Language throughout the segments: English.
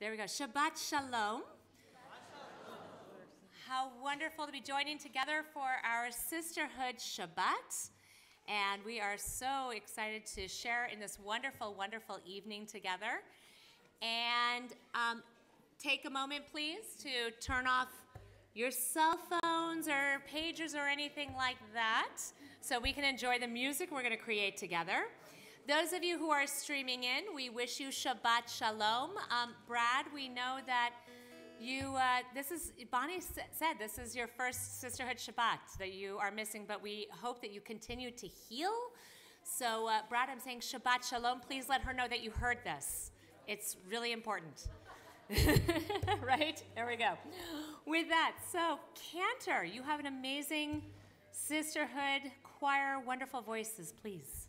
There we go. Shabbat Shalom. How wonderful to be joining together for our Sisterhood Shabbat. And we are so excited to share in this wonderful, wonderful evening together. And take a moment, please, to turn off your cell phones or pagers or anything like that so we can enjoy the music we're going to create together. Those of you who are streaming in, we wish you Shabbat Shalom. Brad, we know that you, Bonnie said this is your first Sisterhood Shabbat that you are missing, but we hope that you continue to heal. So, Brad, I'm saying Shabbat Shalom. Please let her know that you heard this. It's really important. Right? There we go. With that, so Cantor, you have an amazing Sisterhood choir, wonderful voices, please.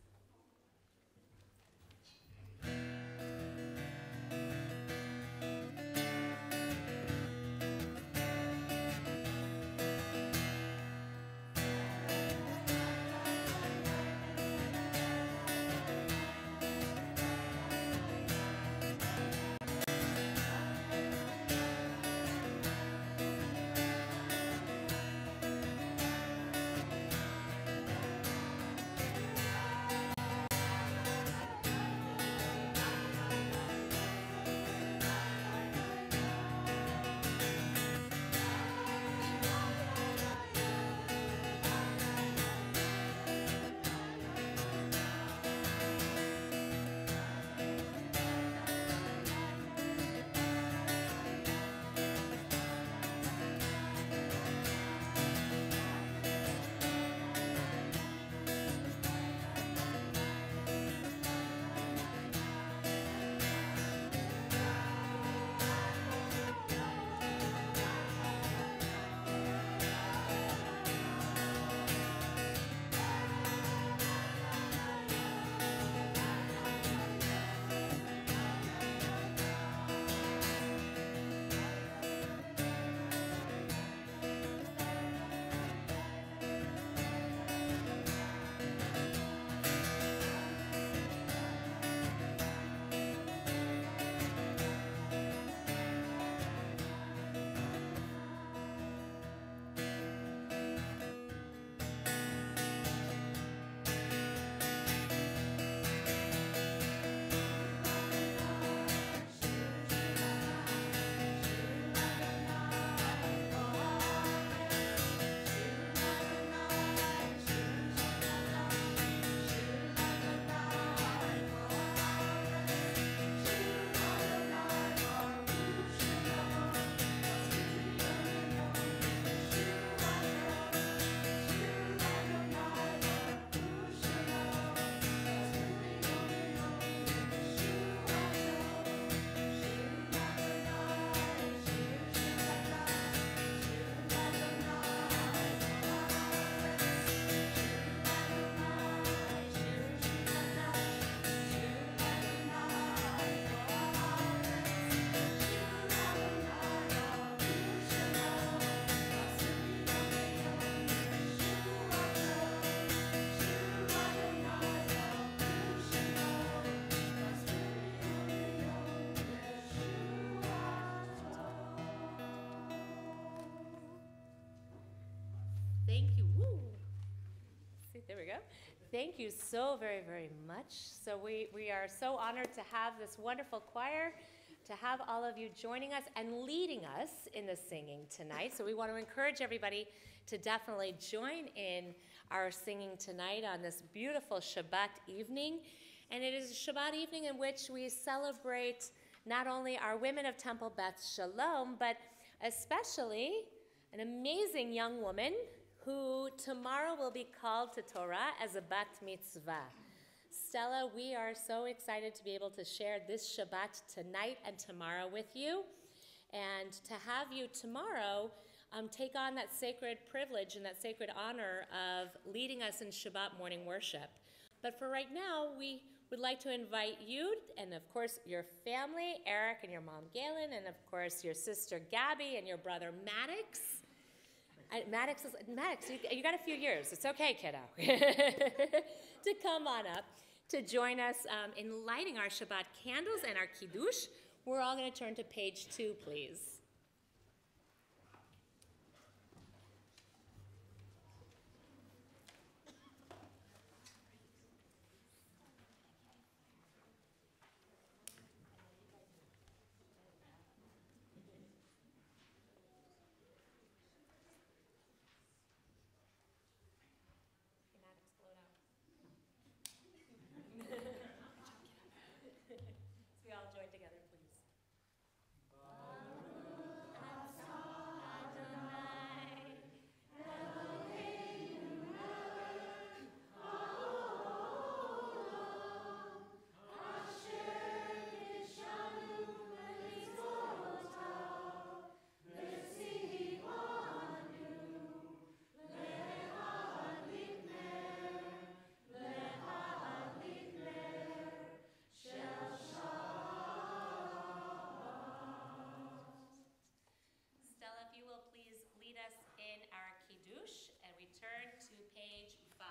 Thank you. Woo. See, there we go. Thank you so very, very much. So we are so honored to have this wonderful choir, to have all of you joining us and leading us in the singing tonight. So we want to encourage everybody to definitely join in our singing tonight on this beautiful Shabbat evening. And it is a Shabbat evening in which we celebrate not only our women of Temple Beth Sholom, but especially an amazing young woman who tomorrow will be called to Torah as a bat mitzvah. Stella, we are so excited to be able to share this Shabbat tonight and tomorrow with you, and to have you tomorrow take on that sacred privilege and that sacred honor of leading us in Shabbat morning worship. But for right now, we would like to invite you, and of course your family, Eric and your mom Galen, and of course your sister Gabby and your brother Maddox. Maddox, you got a few years. It's okay, kiddo. To come on up to join us in lighting our Shabbat candles and our Kiddush We're all going to turn to page 2, please. We all join together, please. Stella, if you will please lead us in our Kiddush, and we turn to page 5.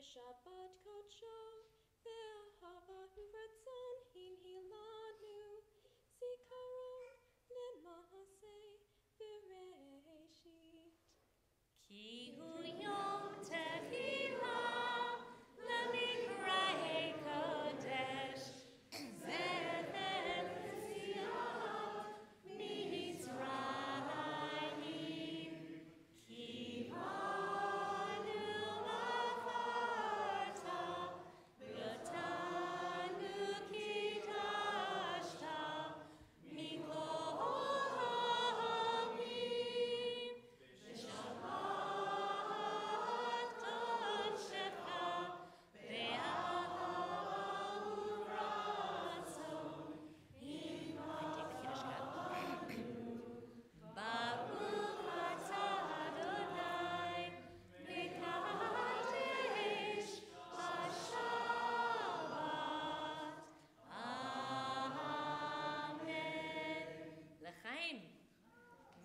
Shabbat kodsho, ve'ahava uratzon hin hilanu, zikaron lema'aseh v'reishit. Ki hu yom tehillah lemikra'ei kodesh, zecher l'tzion mi'Yisraelim, ki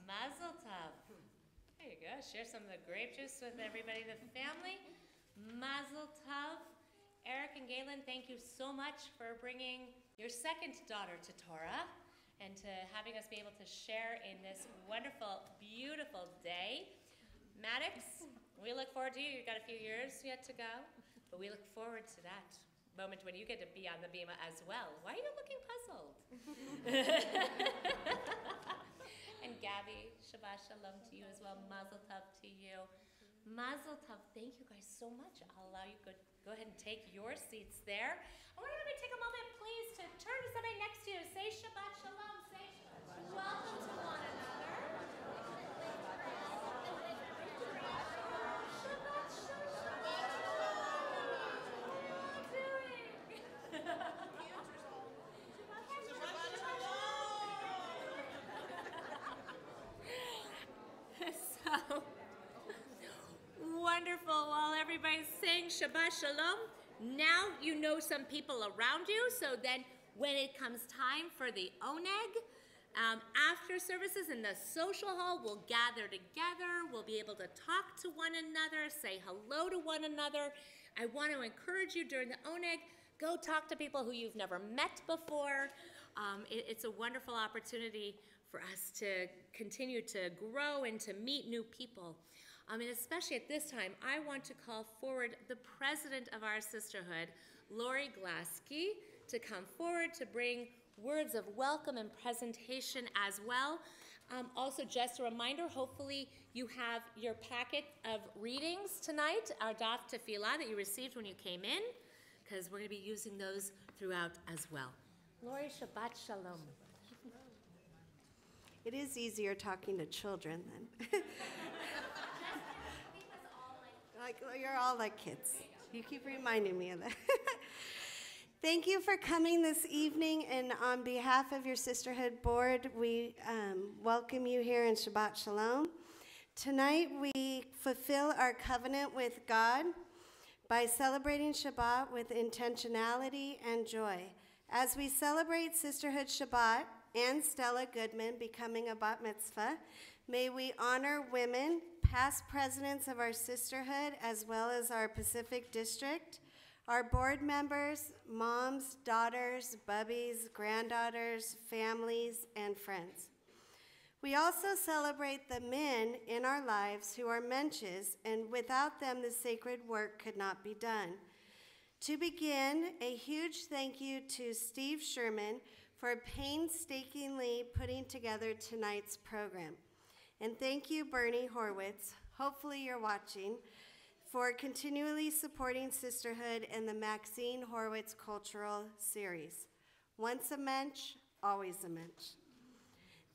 Mazel tov. There you go. Share some of the grape juice with everybody in the family. Mazel tov. Eric and Galen, thank you so much for bringing your second daughter to Torah and to having us be able to share in this wonderful, beautiful day. Maddox, we look forward to you. You've got a few years yet to go, but we look forward to that moment when you get to be on the bima as well. Why are you looking puzzled? And Gabby, Shabbat Shalom to you as well. Mazel tov to you. Mazel tov. Thank you guys so much. I'll allow you to go ahead and take your seats there. I want everybody to take a moment, please, to turn to somebody next to you. Say Shabbat Shalom. Say welcome to one another. Shabbat Shalom. What are you all doing? So wonderful. While everybody's saying Shabbat Shalom, now you know some people around you, so then when it comes time for the oneg, after services in the social hall, we'll gather together, we'll be able to talk to one another, say hello to one another. I want to encourage you during the oneg, go talk to people who you've never met before. It's a wonderful opportunity for us to continue to grow and to meet new people. And especially at this time, I want to call forward the president of our sisterhood, Lori Glaske, to come forward to bring words of welcome and presentation as well. Also, just a reminder, hopefully you have your packet of readings tonight, our daf tefillah that you received when you came in, because we're going to be using those throughout as well. Lori, Shabbat Shalom. It is easier talking to children than. You're all like kids. You keep reminding me of that. Thank you for coming this evening, and on behalf of your Sisterhood board, we welcome you here in Shabbat Shalom. Tonight we fulfill our covenant with God by celebrating Shabbat with intentionality and joy. As we celebrate Sisterhood Shabbat and Stella Goodman becoming a bat mitzvah, may we honor women, past presidents of our sisterhood, as well as our Pacific District, our board members, moms, daughters, bubbies, granddaughters, families, and friends. We also celebrate the men in our lives who are mensches, and without them, the sacred work could not be done. To begin, a huge thank you to Steve Sherman for painstakingly putting together tonight's program. And thank you, Bernie Horwitz, hopefully you're watching, for continually supporting Sisterhood and the Maxine Horwitz Cultural Series. Once a mensch, always a mensch.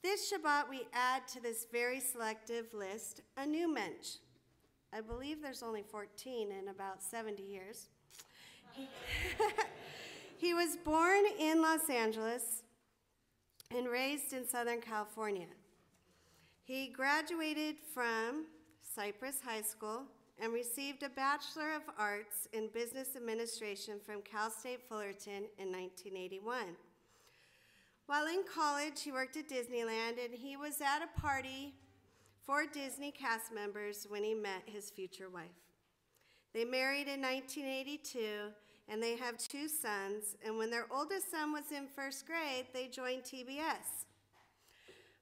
This Shabbat, we add to this very selective list a new mensch. I believe there's only 14 in about 70 years. He was born in Los Angeles and raised in Southern California. He graduated from Cypress High School and received a Bachelor of Arts in Business Administration from Cal State Fullerton in 1981. While in college, he worked at Disneyland, and he was at a party for Disney cast members when he met his future wife. They married in 1982, and they have 2 sons, and when their oldest son was in 1st grade, they joined TBS.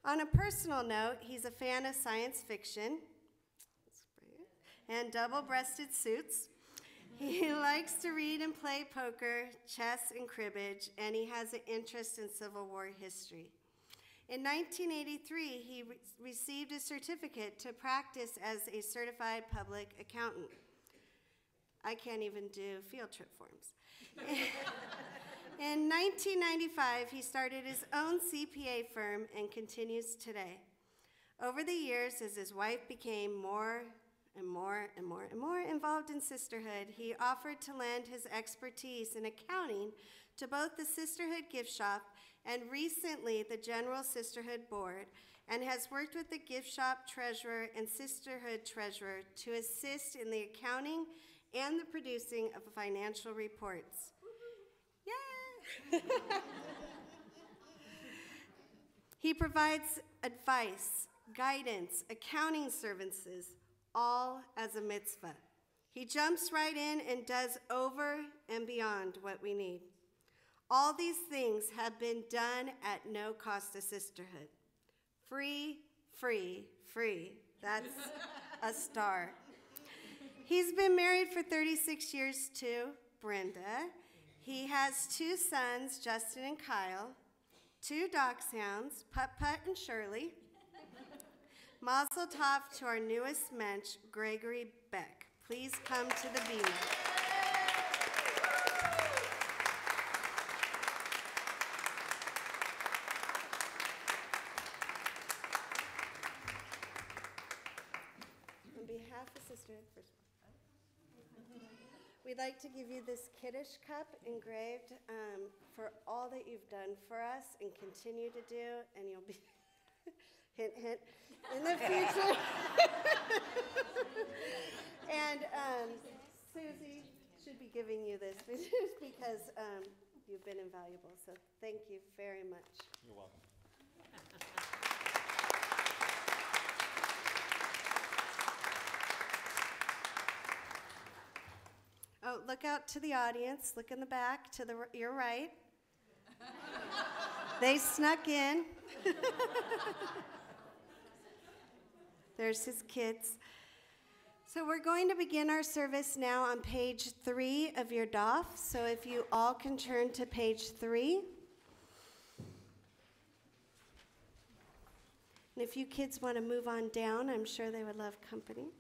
On a personal note, he's a fan of science fiction and double-breasted suits. He likes to read and play poker, chess, and cribbage, and he has an interest in Civil War history. In 1983, he received a certificate to practice as a certified public accountant. I can't even do field trip forms. In 1995, he started his own CPA firm and continues today. Over the years, as his wife became more involved in sisterhood, he offered to lend his expertise in accounting to both the Sisterhood Gift Shop and recently the General Sisterhood Board, and has worked with the Gift Shop Treasurer and Sisterhood Treasurer to assist in the accounting and the producing of financial reports. Yeah! He provides advice, guidance, accounting services, all as a mitzvah. He jumps right in and does over and beyond what we need. All these things have been done at no cost to sisterhood. Free, free, free. That's a star. He's been married for 36 years to Brenda. He has 2 sons, Justin and Kyle, 2 dachshunds, Put Put and Shirley. Mazel tov to our newest mensch, Gregory Beck. Please come to the beamer. On behalf of Sisterhood, we'd like to give you this Kiddush cup engraved for all that you've done for us and continue to do, and you'll be, hint, hint, in the future. And Susie should be giving you this because you've been invaluable. So thank you very much. You're welcome. Oh, look out to the audience. Look in the back to your right. They snuck in. There's his kids. So we're going to begin our service now on page 3 of your DOF. So if you all can turn to page 3. And if you kids want to move on down, I'm sure they would love company.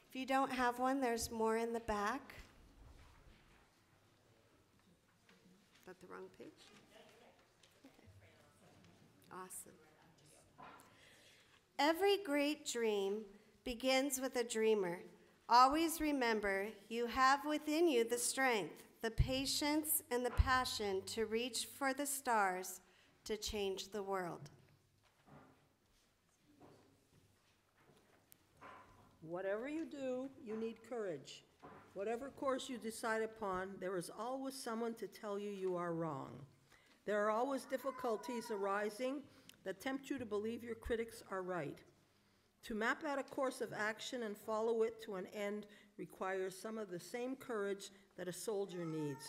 If you don't have one, there's more in the back. Is that the wrong page? Okay. Awesome. Every great dream begins with a dreamer. Always remember, you have within you the strength, the patience, and the passion to reach for the stars to change the world. Whatever you do, you need courage. Whatever course you decide upon, there is always someone to tell you you are wrong. There are always difficulties arising that tempt you to believe your critics are right. To map out a course of action and follow it to an end requires some of the same courage that a soldier needs.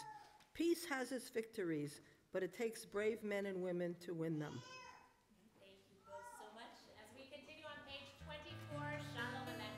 Peace has its victories, but it takes brave men and women to win them. Thank you both so much. As we continue on page 24, Shalom Aleichem.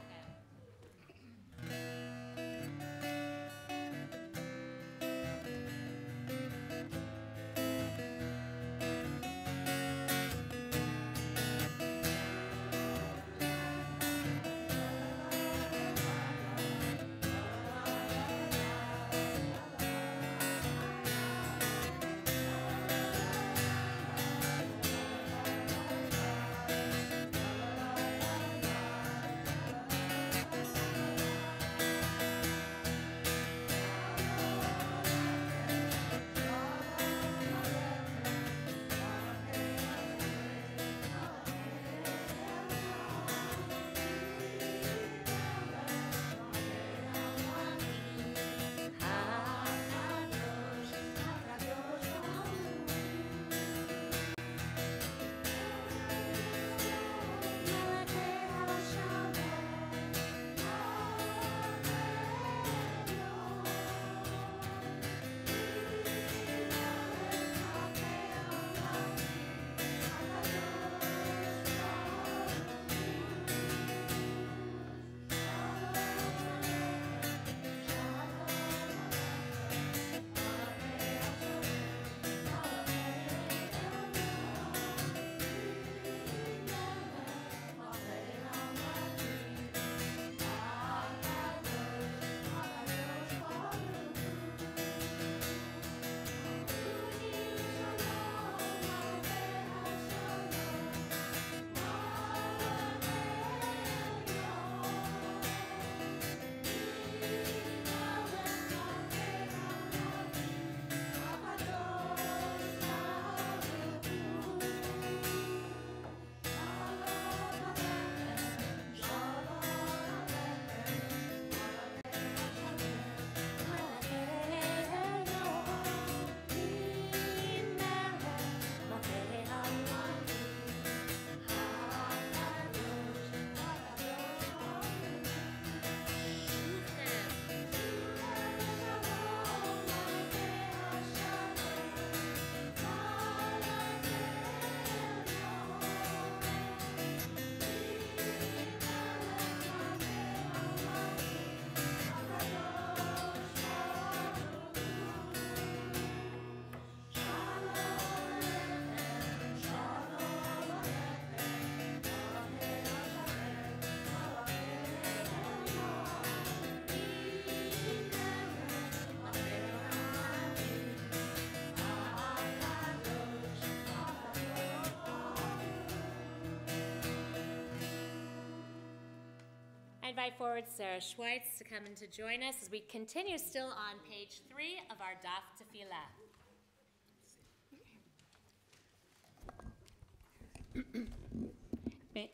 I invite forward Sarah Schweitz to come and to join us as we continue still on page 3 of our Daf Tefillah.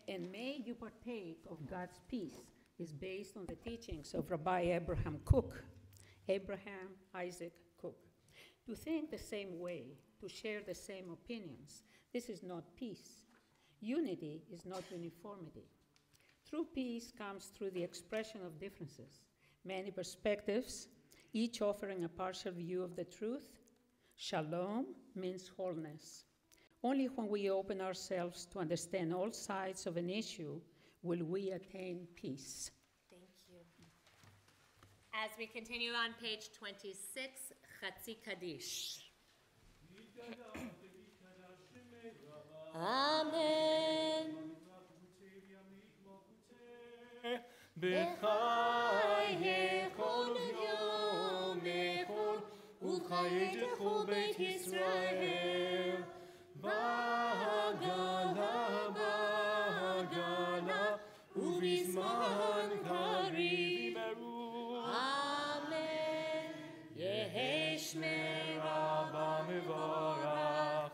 And may you partake of God's peace is based on the teachings of Rabbi Abraham Cook, Abraham Isaac Cook. To think the same way, to share the same opinions, this is not peace. Unity is not uniformity. True peace comes through the expression of differences, many perspectives, each offering a partial view of the truth. Shalom means wholeness. Only when we open ourselves to understand all sides of an issue will we attain peace. Thank you. As we continue on page 26, Chatzi Kaddish. Amen. בחייכון ויומכון ובחייתכו בית ישראל בעגלה בעגלה ובזמן קריב אמן יהי שמי רבה מבורך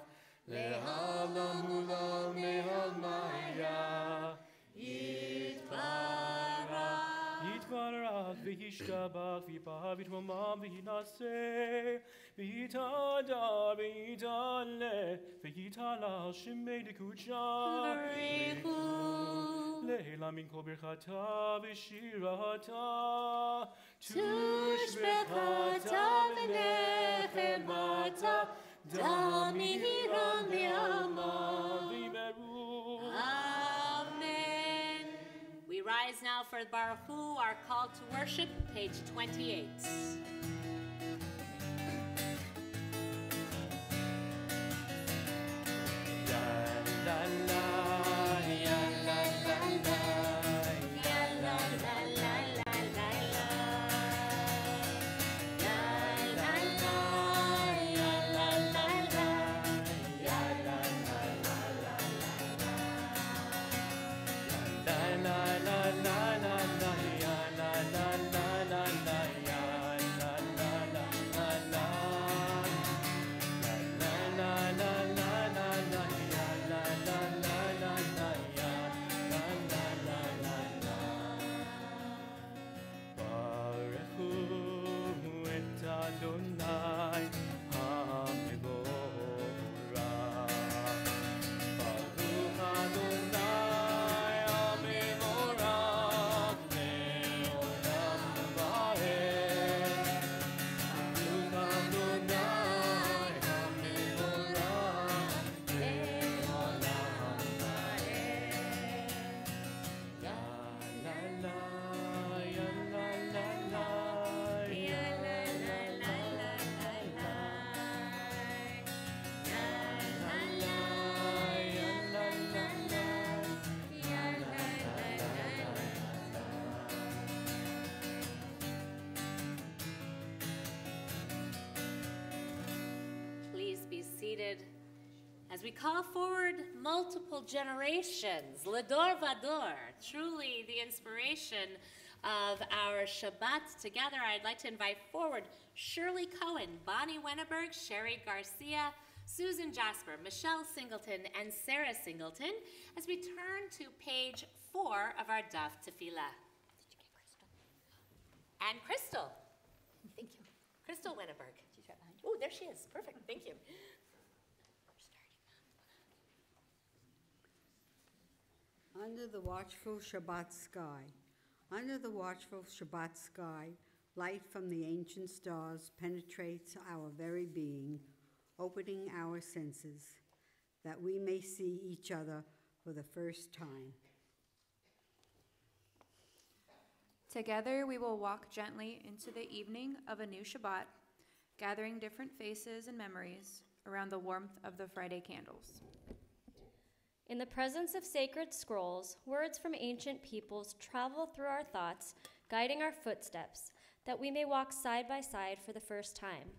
לעולם ולעולמי עלמיה יתברך וישתבח ויפאר ויתרומם וינשא ויתהדר ויתעלה ויתהלל שמי דקודשה לעילא מן כל ברכתה ושירתה תושבחתה ונחמתה דמירה לעלמא וימרו. Amen. We rise now for Baruch Hu, our call to worship, page 28. As we call forward multiple generations, Lador Vador, truly the inspiration of our Shabbat together, I'd like to invite forward Shirley Cohen, Bonnie Wenneberg, Sherry Garcia, Susan Jasper, Michelle Singleton, and Sarah Singleton as we turn to page 4 of our Daf Tefillah. Did you get Crystal? And Crystal. Thank you. Crystal Wenneberg. She's right behind you. Oh, there she is. Perfect. Thank you. Under the watchful Shabbat sky, under the watchful Shabbat sky, light from the ancient stars penetrates our very being, opening our senses, that we may see each other for the first time. Together we will walk gently into the evening of a new Shabbat, gathering different faces and memories around the warmth of the Friday candles. In the presence of sacred scrolls, words from ancient peoples travel through our thoughts, guiding our footsteps, that we may walk side by side for the first time.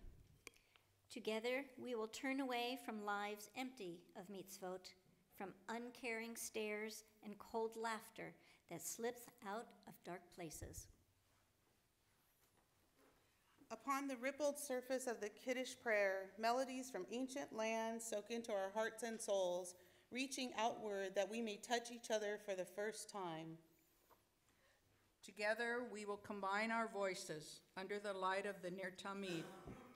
Together, we will turn away from lives empty of mitzvot, from uncaring stares and cold laughter that slips out of dark places. Upon the rippled surface of the Kiddush prayer, melodies from ancient lands soak into our hearts and souls, reaching outward that we may touch each other for the first time. Together, we will combine our voices under the light of the Ner Tamid,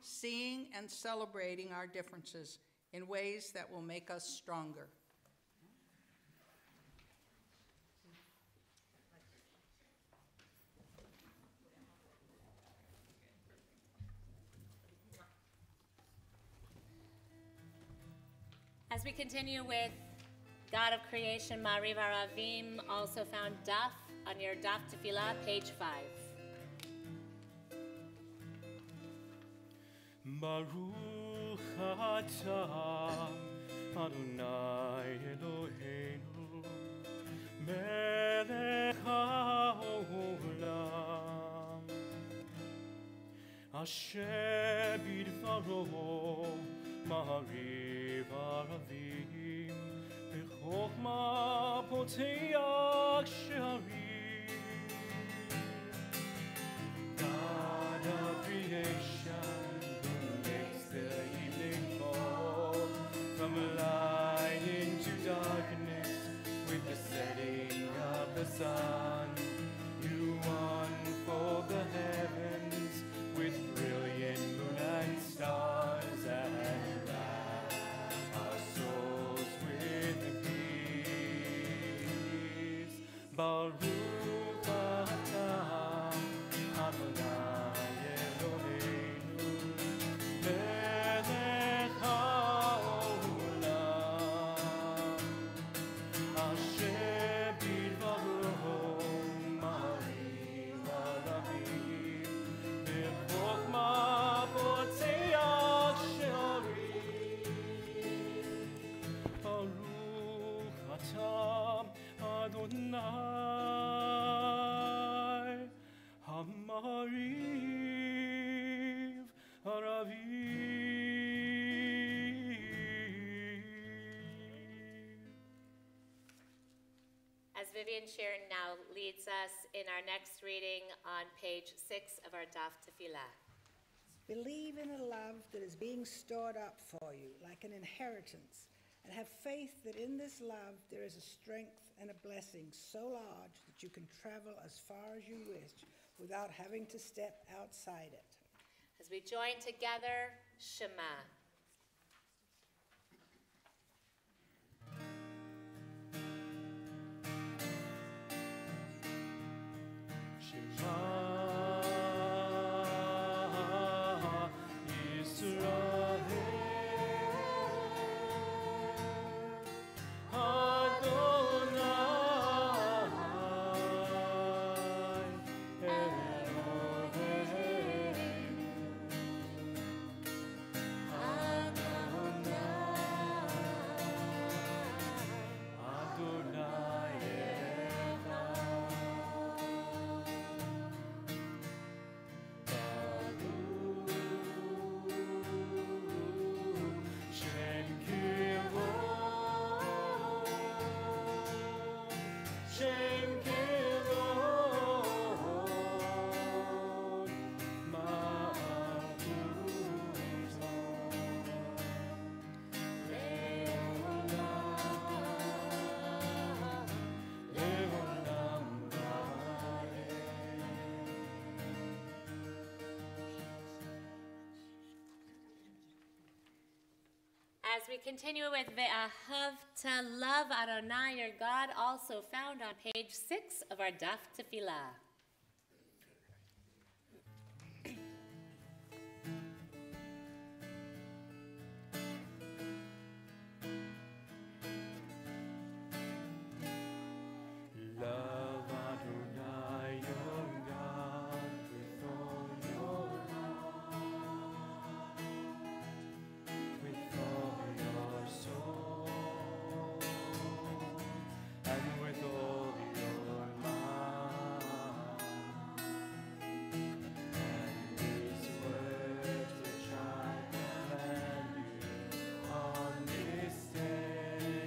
seeing and celebrating our differences in ways that will make us stronger. As we continue with God of Creation, Ma'ariv Aravim, also found Daf on your Daf Tefillah, page 5. Baruch atah Adonai Eloheinu melech haolam asher bidvaro ma'ariv aravim b'chokhmah poteach she'arim. God of creation, the evening fall, from light into darkness, with the setting of the sun, you unfold the heavens. Baruch atah Adonai Eloheinu melech haolam asher bidvaro marim arabim bechokma potziach sharim Baruch atah Adonai Hamariv Haraviv. As Vivian Sharon now leads us in our next reading on page 6 of our Daf Tefillah. Believe in a love that is being stored up for you like an inheritance, and have faith that in this love there is a strength and a blessing so large that you can travel as far as you wish without having to step outside it. As we join together, Shema. As we continue with Ve'ahavta, love Adonai your God, also found on page 6 of our Daf Tefillah. Love Adonai your God with all your heart, with all your soul, and with all your mind. And these words which I command you on this day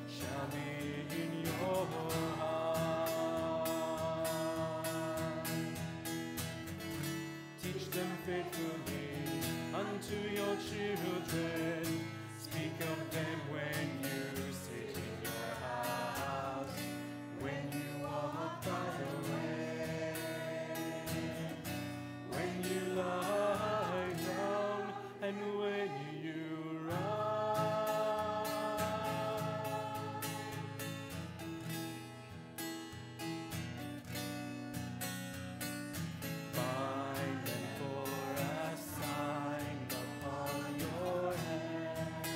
shall be in your heart. Teach them faithfully unto your children. Speak of them when you sit in your house, when you walk by the way, when you lie down, and when you rise. Bind them for a sign upon your hand,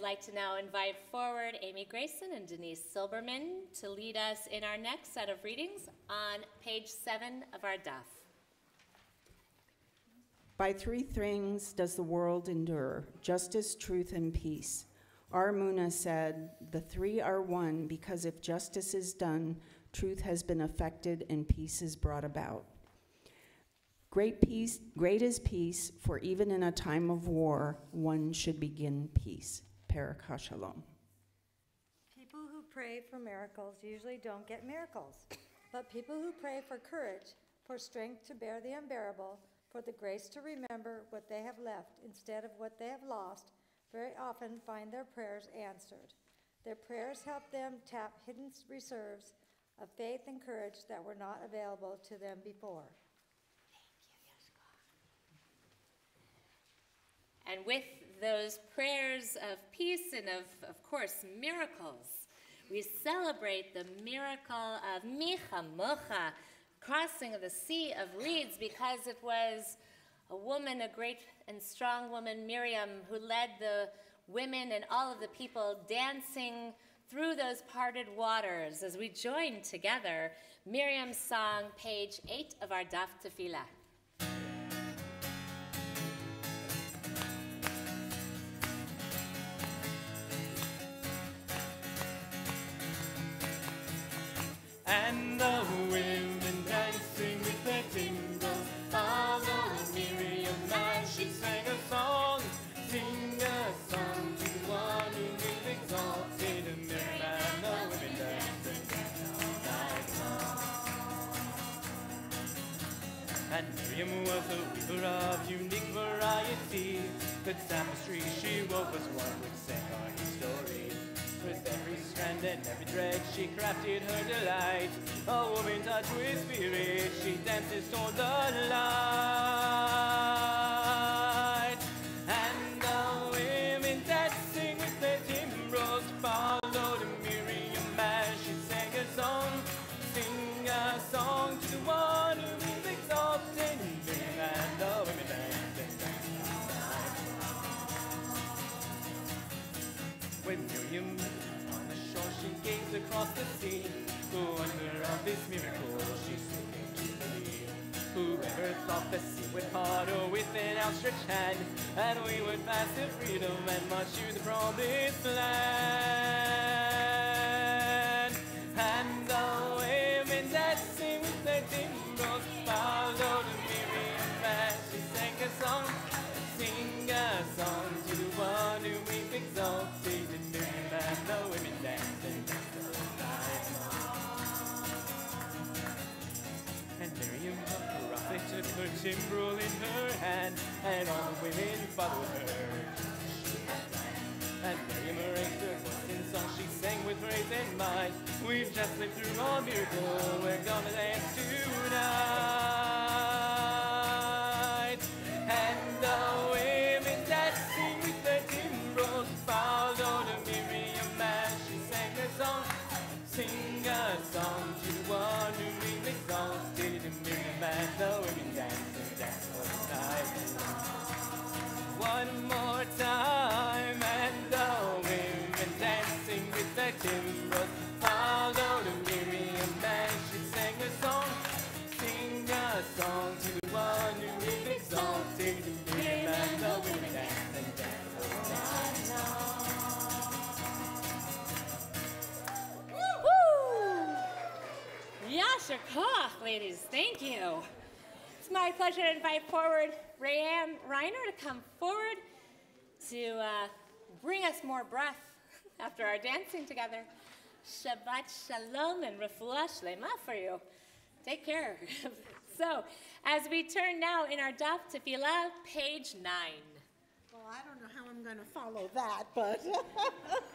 like to now invite forward Amy Grayson and Denise Silberman to lead us in our next set of readings on page 7 of our daf. By three things does the world endure, justice, truth, and peace. Our Muna said, the three are one because if justice is done, truth has been effected and peace is brought about. Great is peace, for even in a time of war, one should begin peace. Parakah Shalom. People who pray for miracles usually don't get miracles, but people who pray for courage, for strength to bear the unbearable, for the grace to remember what they have left instead of what they have lost, very often find their prayers answered. Their prayers help them tap hidden reserves of faith and courage that were not available to them before. And with those prayers of peace and of course, miracles, we celebrate the miracle of Micha Mocha, crossing of the Sea of Reeds, because it was a woman, a great and strong woman, Miriam, who led the women and all of the people dancing through those parted waters as we join together Miriam's song, page 8 of our Daf Tefillah. And the women dancing with their timbrels followed Miriam as she sang a song. Sing a song to the one who is exalted, and Miriam and the women dancing all night long. And Miriam was a weaver of unique variety. The tapestry she wove was one which sang our story. With every strand and every thread she crafted her delight. A woman touched with spirit, she dances toward the light. And the women dancing with their timbrels followed Miriam as she sang a song. Sing a song to the one who is exalted. Miriam and the women dancing all night long. When Miriam she gazed across the sea. The wonder of this miracle she soon came to believe. Whoever thought the sea would part with an outstretched hand, and we would pass to freedom and march to the promised land. And the women dancing with their timbrels followed Miriam as she sang a song. Sing a song to the one who we've exalted, and Miriam and the women dancing all night long. And Miriam the prophet took her timbrel in her hand, and all the women followed her. And Miriam raised her voice in song, she sang with praise and might. We've just lived through a miracle, we're gonna dance tonight. And the women dancing with their timbrels followed Miriam as she sang a song. Sing a song to the one who we've exalted, and Miriam and the women dance all night long. One more time, and the women dancing with their timbrels followed Miriam as she sang a song. Sing a song to the one who we've exalted, and Miriam and the women dance all night long. Yasher Koch, ladies, thank you. It's my pleasure to invite forward Rayanne Reiner to come forward to bring us more breath after our dancing together. Shabbat Shalom and Refuah Shlema for you. Take care. So, as we turn now in our Daf Tefillah, page 9. Well, I don't know how I'm going to follow that, but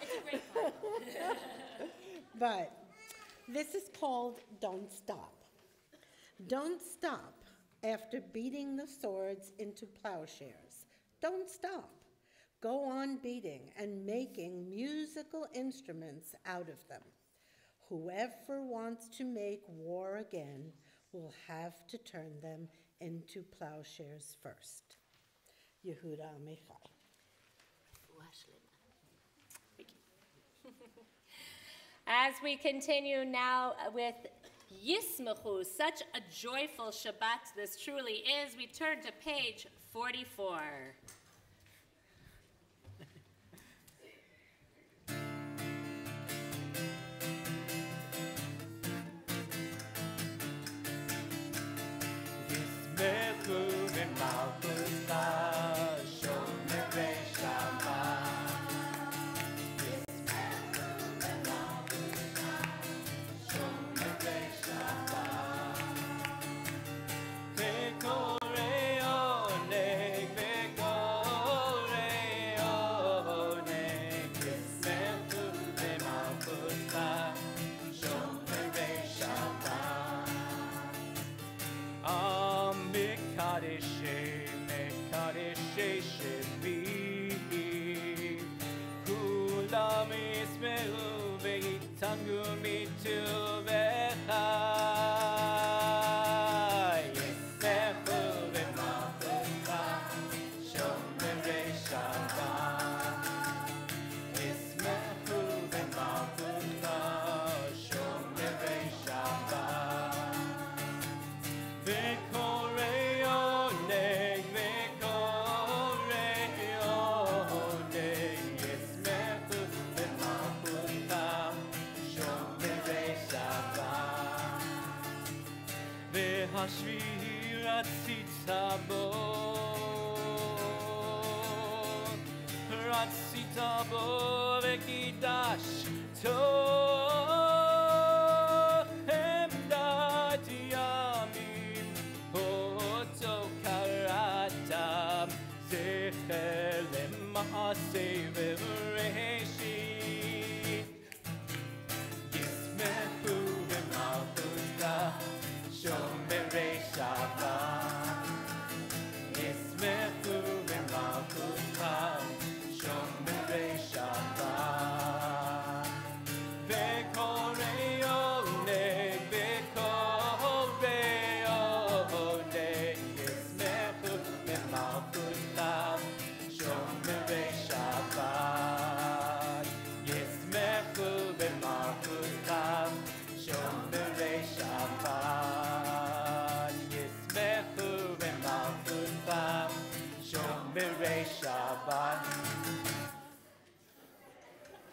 It's a great one. but this is called Don't Stop. Don't stop after beating the swords into plowshares. Don't stop. Go on beating and making musical instruments out of them. Whoever wants to make war again will have to turn them into plowshares first. Yehuda Amichai. As we continue now with Yismachu, such a joyful Shabbat this truly is, we turn to page 44.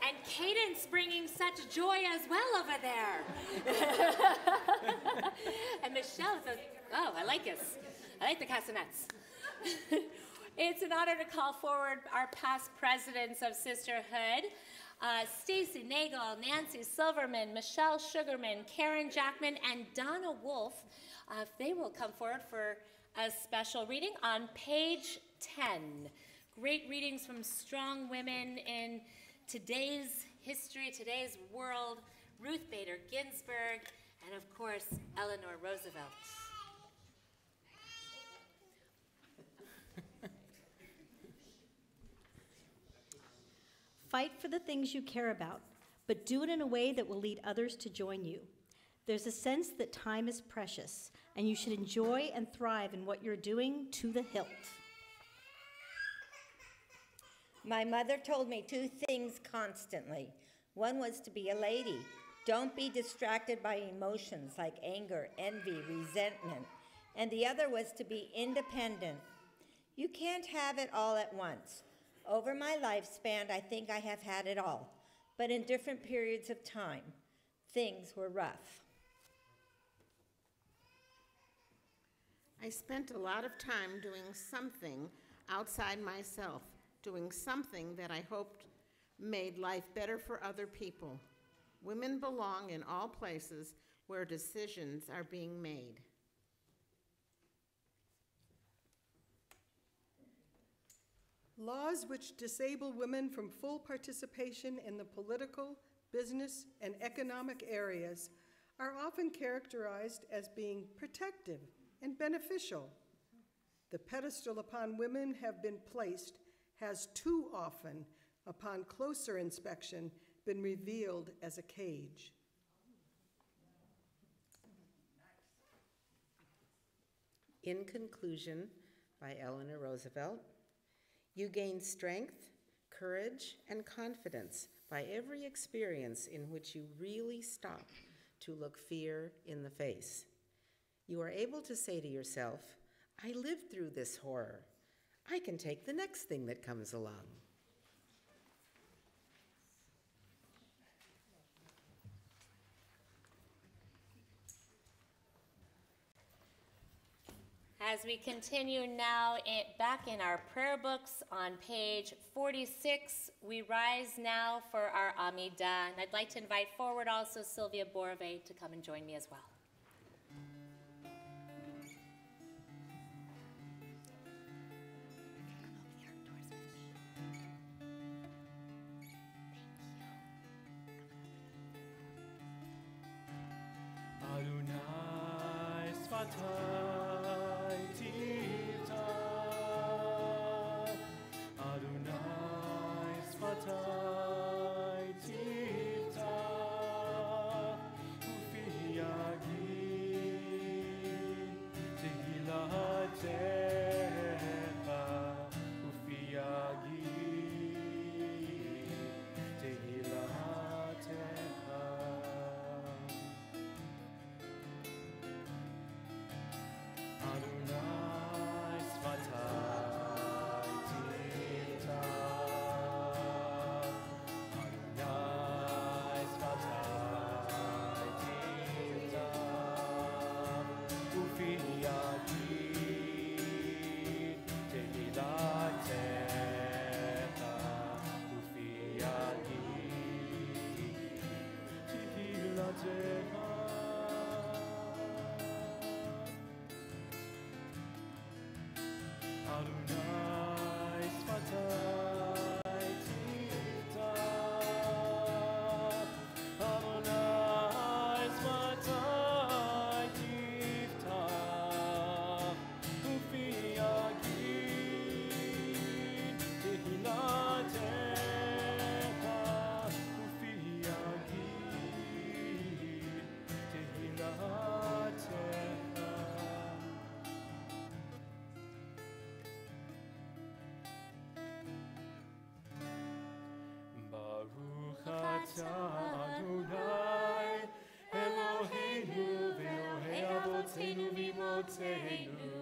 And Cadence bringing such joy as well over there. And Michelle says, oh, I like this. I like the castanets. It's an honor to call forward our past presidents of Sisterhood, Stacy Nagel, Nancy Silverman, Michelle Sugarman, Karen Jackman, and Donna Wolf. If they will come forward for a special reading on page 10. Great readings from strong women in today's history, today's world, Ruth Bader Ginsburg, and of course, Eleanor Roosevelt. Fight for the things you care about, but do it in a way that will lead others to join you. There's a sense that time is precious, and you should enjoy and thrive in what you're doing to the hilt. My mother told me two things constantly. One was to be a lady. Don't be distracted by emotions like anger, envy, resentment. And the other was to be independent. You can't have it all at once. Over my lifespan, I think I have had it all, but in different periods of time. Things were rough. I spent a lot of time doing something outside myself, doing something that I hoped made life better for other people. Women belong in all places where decisions are being made. Laws which disable women from full participation in the political, business, and economic areas are often characterized as being protective and beneficial. The pedestal upon women have been placed has too often, upon closer inspection, been revealed as a cage. In conclusion, by Eleanor Roosevelt, you gain strength, courage, and confidence by every experience in which you really stop to look fear in the face. You are able to say to yourself, I lived through this horror. I can take the next thing that comes along. As we continue now back in our prayer books on page 46, we rise now for our Amidah. And I'd like to invite forward also Sylvia Borove to come and join me as well. Adonai Sfatai Tivta, Adonai Sfatai Tivta, Ufi Yagid Tehilatecha, Ufi Yagid Tehilatecha. Adonai Sfatai Tivta, Adonai Sfatai Tivta, Ufi Yagid Tehilatecha, Ufi Yagid Tehilatecha. Adonai Sfatai Tivta, Adonai Sfatai Tivta, Ufi Yagid Tehilatecha, Ufi Yagid Tehilatecha. Baruch atah Adonai, Eloheinu v'Elohei Avotzeinu v'Imotzeinu,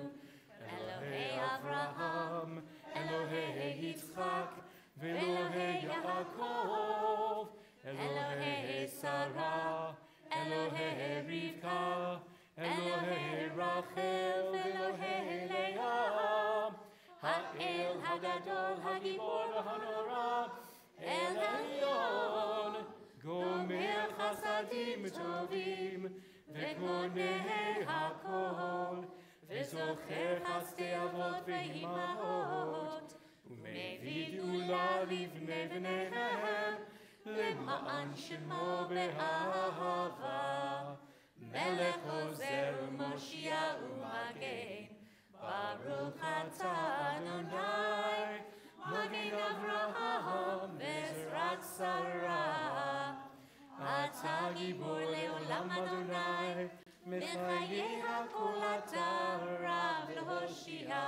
Elohei Avraham, Elohei Yitzchak, v'Elohei Yaakov, Elohei Sarah, Elohei Rivka, Elohei Rachel, v'Elohei Leah, Ha'el Hagadol, Hagibor v'Hanora, El Elyon, Gomer Chasadim Tovim, Vekonei Hakol, Vezocher Chasdei Avot ve'imahot, Umevid Ula livnei v'neihem, Lema'an Shemo be'ahava, Melech Ozer u'Moshiach u'Magen, Baruch atah Adonai, Magen Avraham Bezrat Sarah, Atah Gibor Le'olam Adonai, Mechayei HaKol Atah Rav L'Hoshia,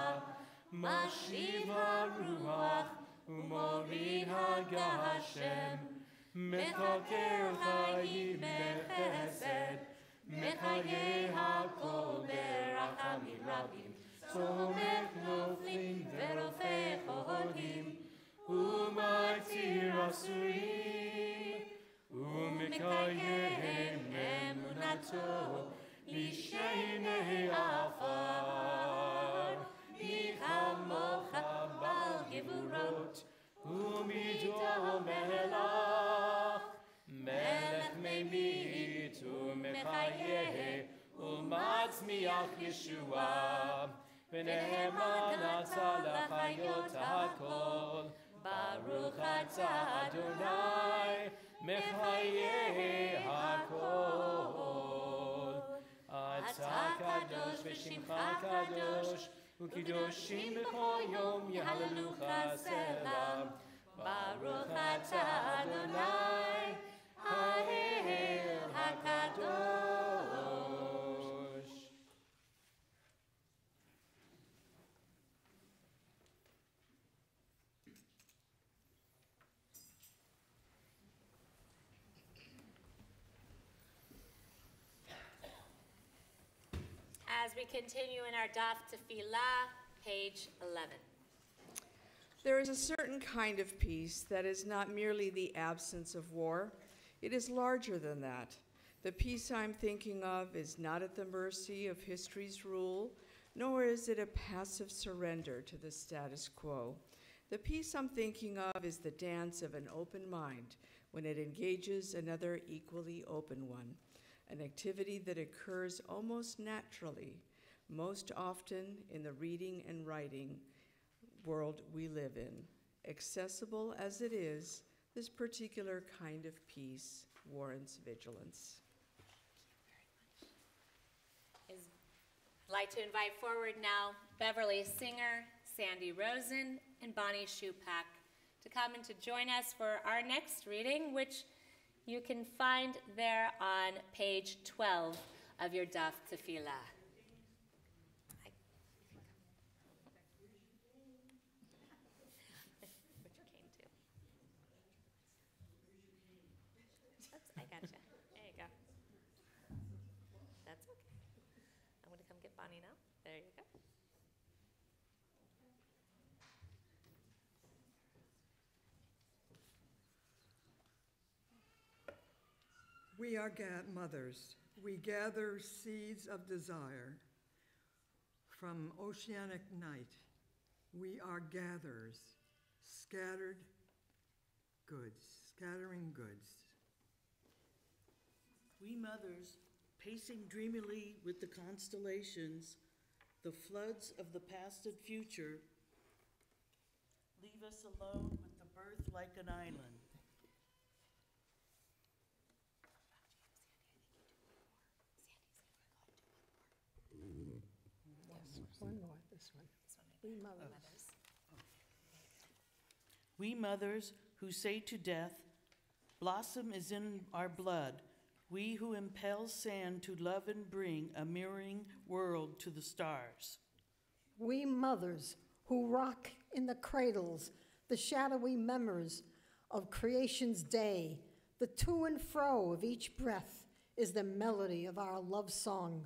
Mashiv HaRuach U'Mori HaGashem, Mechaker Chayim Bechesed, Mechayei HaKol Berachamim Rabim, Somech Noflim Verofech Ohodim, Umatir Asurim, Umekayem Emunato, Lishenei Afar, Ichamocha Bal Gevurot, Umido Melach, Melech Memit Umechayeh, Umatzmiach Yeshua, V'neheman atah l'chayot hakol, Baruch atah Adonai, mechayeh hakol. Atah kadosh v'shimcha kadosh, u'kidoshim b'chol yom yehalelucha selam. Baruch atah Adonai, ha'el hakadosh. we continue in our Daf Tefillah, page 11. There is a certain kind of peace that is not merely the absence of war. It is larger than that. The peace I'm thinking of is not at the mercy of history's rule, nor is it a passive surrender to the status quo. The peace I'm thinking of is the dance of an open mind when it engages another equally open one, an activity that occurs almost naturally, most often in the reading and writing world we live in. Accessible as it is, this particular kind of peace warrants vigilance. I'd like to invite forward now Beverly Singer, Sandy Rosen, and Bonnie Shupak to come and to join us for our next reading, which you can find there on page 12 of your Daf Tefillah. I gotcha. There you go. That's okay. I'm going to come get Bonnie now. There you go. We are mothers. We gather seeds of desire from oceanic night. We are gatherers, scattered goods, scattering goods. We mothers, pacing dreamily with the constellations, the floods of the past and future, leave us alone with the birth like an island. One more, this one. We mothers. We mothers who say to death, blossom is in our blood. We who impel sand to love and bring a mirroring world to the stars. We mothers who rock in the cradles, the shadowy memories of creation's day, the to and fro of each breath is the melody of our love song.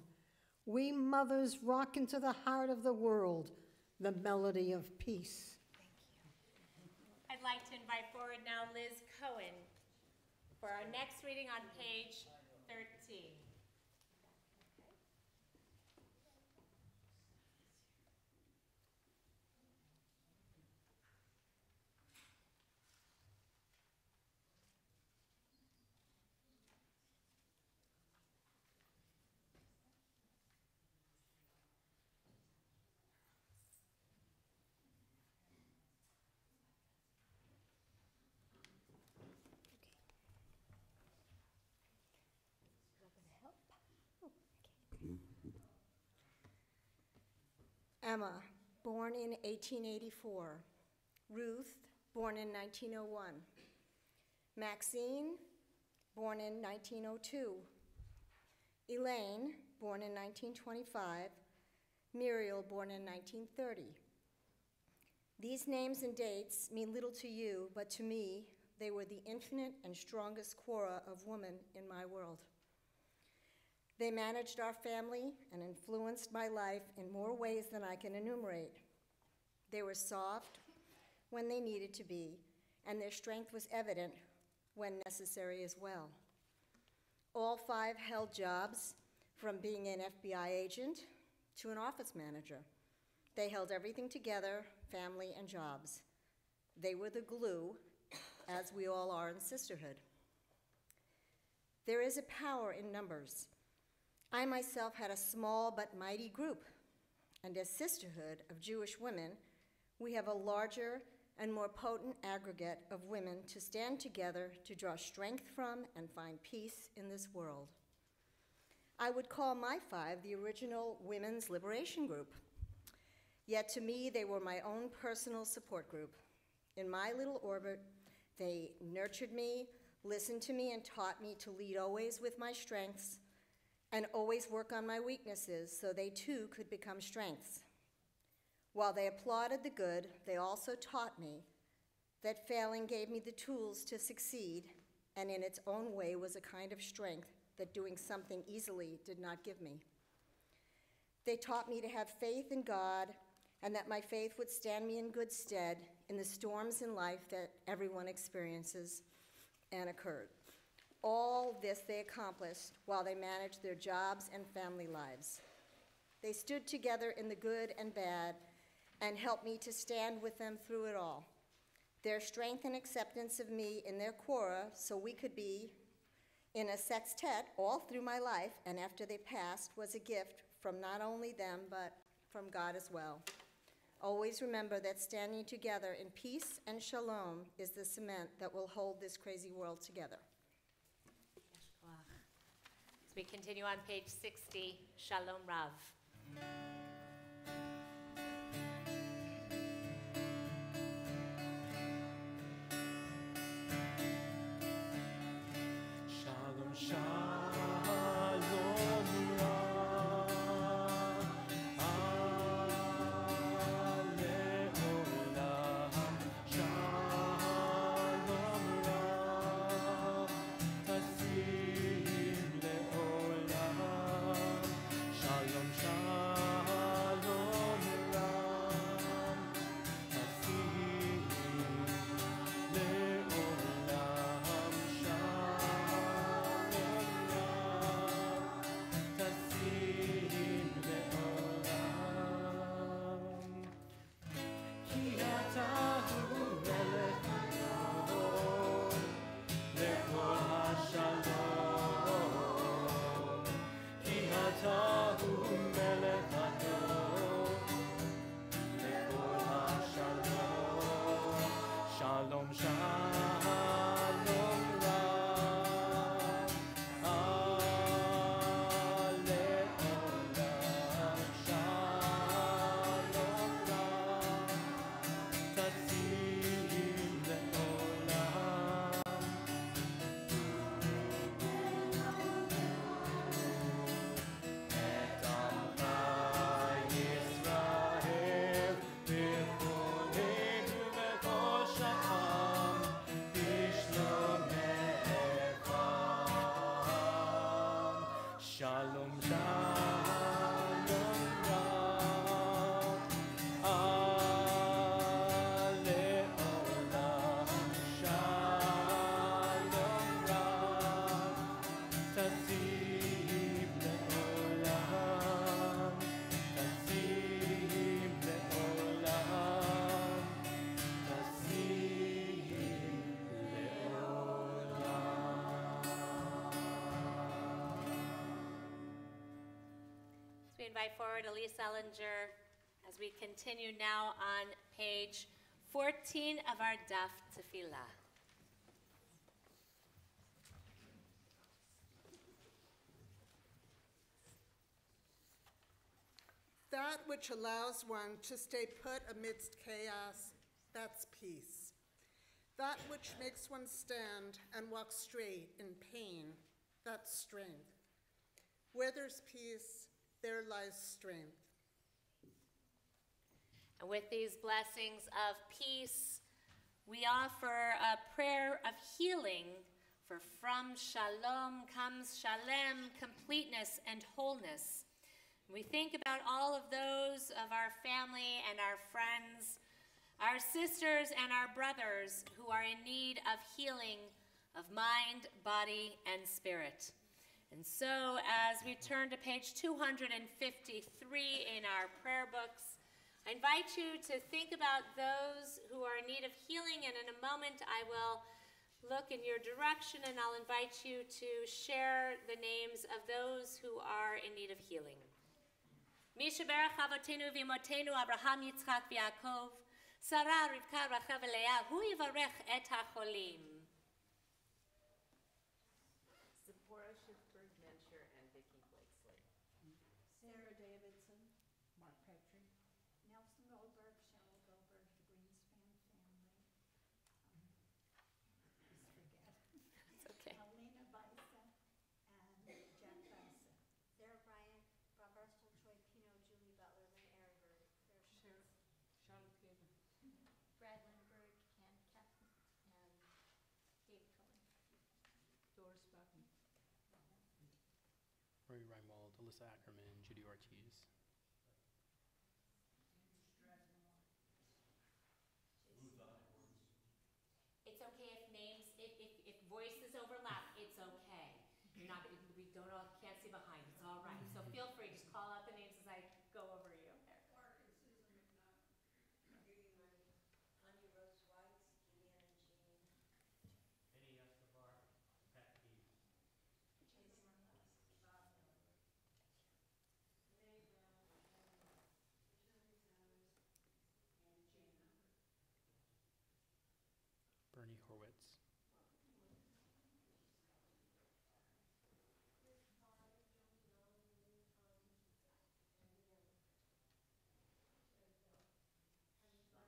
We mothers rock into the heart of the world, the melody of peace. I'd like to invite forward now Liz Cohen for our next reading on page 13. Emma, born in 1884. Ruth, born in 1901. Maxine, born in 1902. Elaine, born in 1925. Muriel, born in 1930. These names and dates mean little to you, but to me, they were the infinite and strongest quora of woman in my world. They managed our family and influenced my life in more ways than I can enumerate. They were soft when they needed to be, and their strength was evident when necessary as well. All five held jobs, from being an FBI agent to an office manager. They held everything together, family and jobs. They were the glue, as we all are in Sisterhood. There is a power in numbers. I myself had a small but mighty group, and as Sisterhood of Jewish women, we have a larger and more potent aggregate of women to stand together to draw strength from and find peace in this world. I would call my five the original Women's Liberation Group. Yet to me, they were my own personal support group. In my little orbit, they nurtured me, listened to me, and taught me to lead always with my strengths and always work on my weaknesses so they too could become strengths. While they applauded the good, they also taught me that failing gave me the tools to succeed, and in its own way was a kind of strength that doing something easily did not give me. They taught me to have faith in God and that my faith would stand me in good stead in the storms in life that everyone experiences and occurred. All this they accomplished while they managed their jobs and family lives. They stood together in the good and bad and helped me to stand with them through it all. Their strength and acceptance of me in their quora so we could be in a sextet all through my life and after they passed was a gift from not only them but from God as well. Always remember that standing together in peace and shalom is the cement that will hold this crazy world together. As we continue on page 60, Shalom Rav. Shalom, shalom, Rav. Aleolam. Shalom, Rav. Tasim leolam. Shalom, shalom, Rav. Tasim leolam. Shalom, shalom, Rav. Aleolam. Shalom, Rav. Tasim leolam. Et amcha Yisrael b'cholenu v'kol sha'am b'shlomecha. Shalom, shalom, Rav. Aleolam. Shalom, Rav. Tasim leolam. Tasim leolam. Tasim So we invite forward Elise Ellinger as we continue now on page 14 of our Daf Tefillah. That which allows one to stay put amidst chaos, that's peace. That which makes one stand and walk straight in pain, that's strength. Where there's peace, there lies strength. And with these blessings of peace, we offer a prayer of healing, for from shalom comes shalem, completeness and wholeness. We think about all of those of our family and our friends, our sisters and our brothers who are in need of healing of mind, body, and spirit. And so as we turn to page 253 in our prayer books, I invite you to think about those who are in need of healing, and in a moment I will look in your direction and I'll invite you to share the names of those who are in need of healing. מי שברך אבותינו ואמותינו אברהם, יצחק ויעקב, שרה, רבקה, רחל ולאה, הוא יברך את החולים. Zipporah Schiffberg Mencher and Vicki Blakesley. Sarah Davidson, Mark Petrie, Nelson Goldberg, Cheryl Goldberg, the Greenspan family. It's okay. Alina Baisa and Jack Baisa. Sarah Bryant, Bob Barstow, Troy Pino, Julie Butler, Lynn Ehrenberg, Claire Schultz, Charlotte Taylor. Brad Lindberg, Ken Kepton, and Dave Cohen. Doris Buckman. Rory Reinwald, Alyssa Ackerman, Judy Ortiz. don't all, can't see behind. It's all right. So feel free, just call out the names as I go over you. Bernie Horwitz.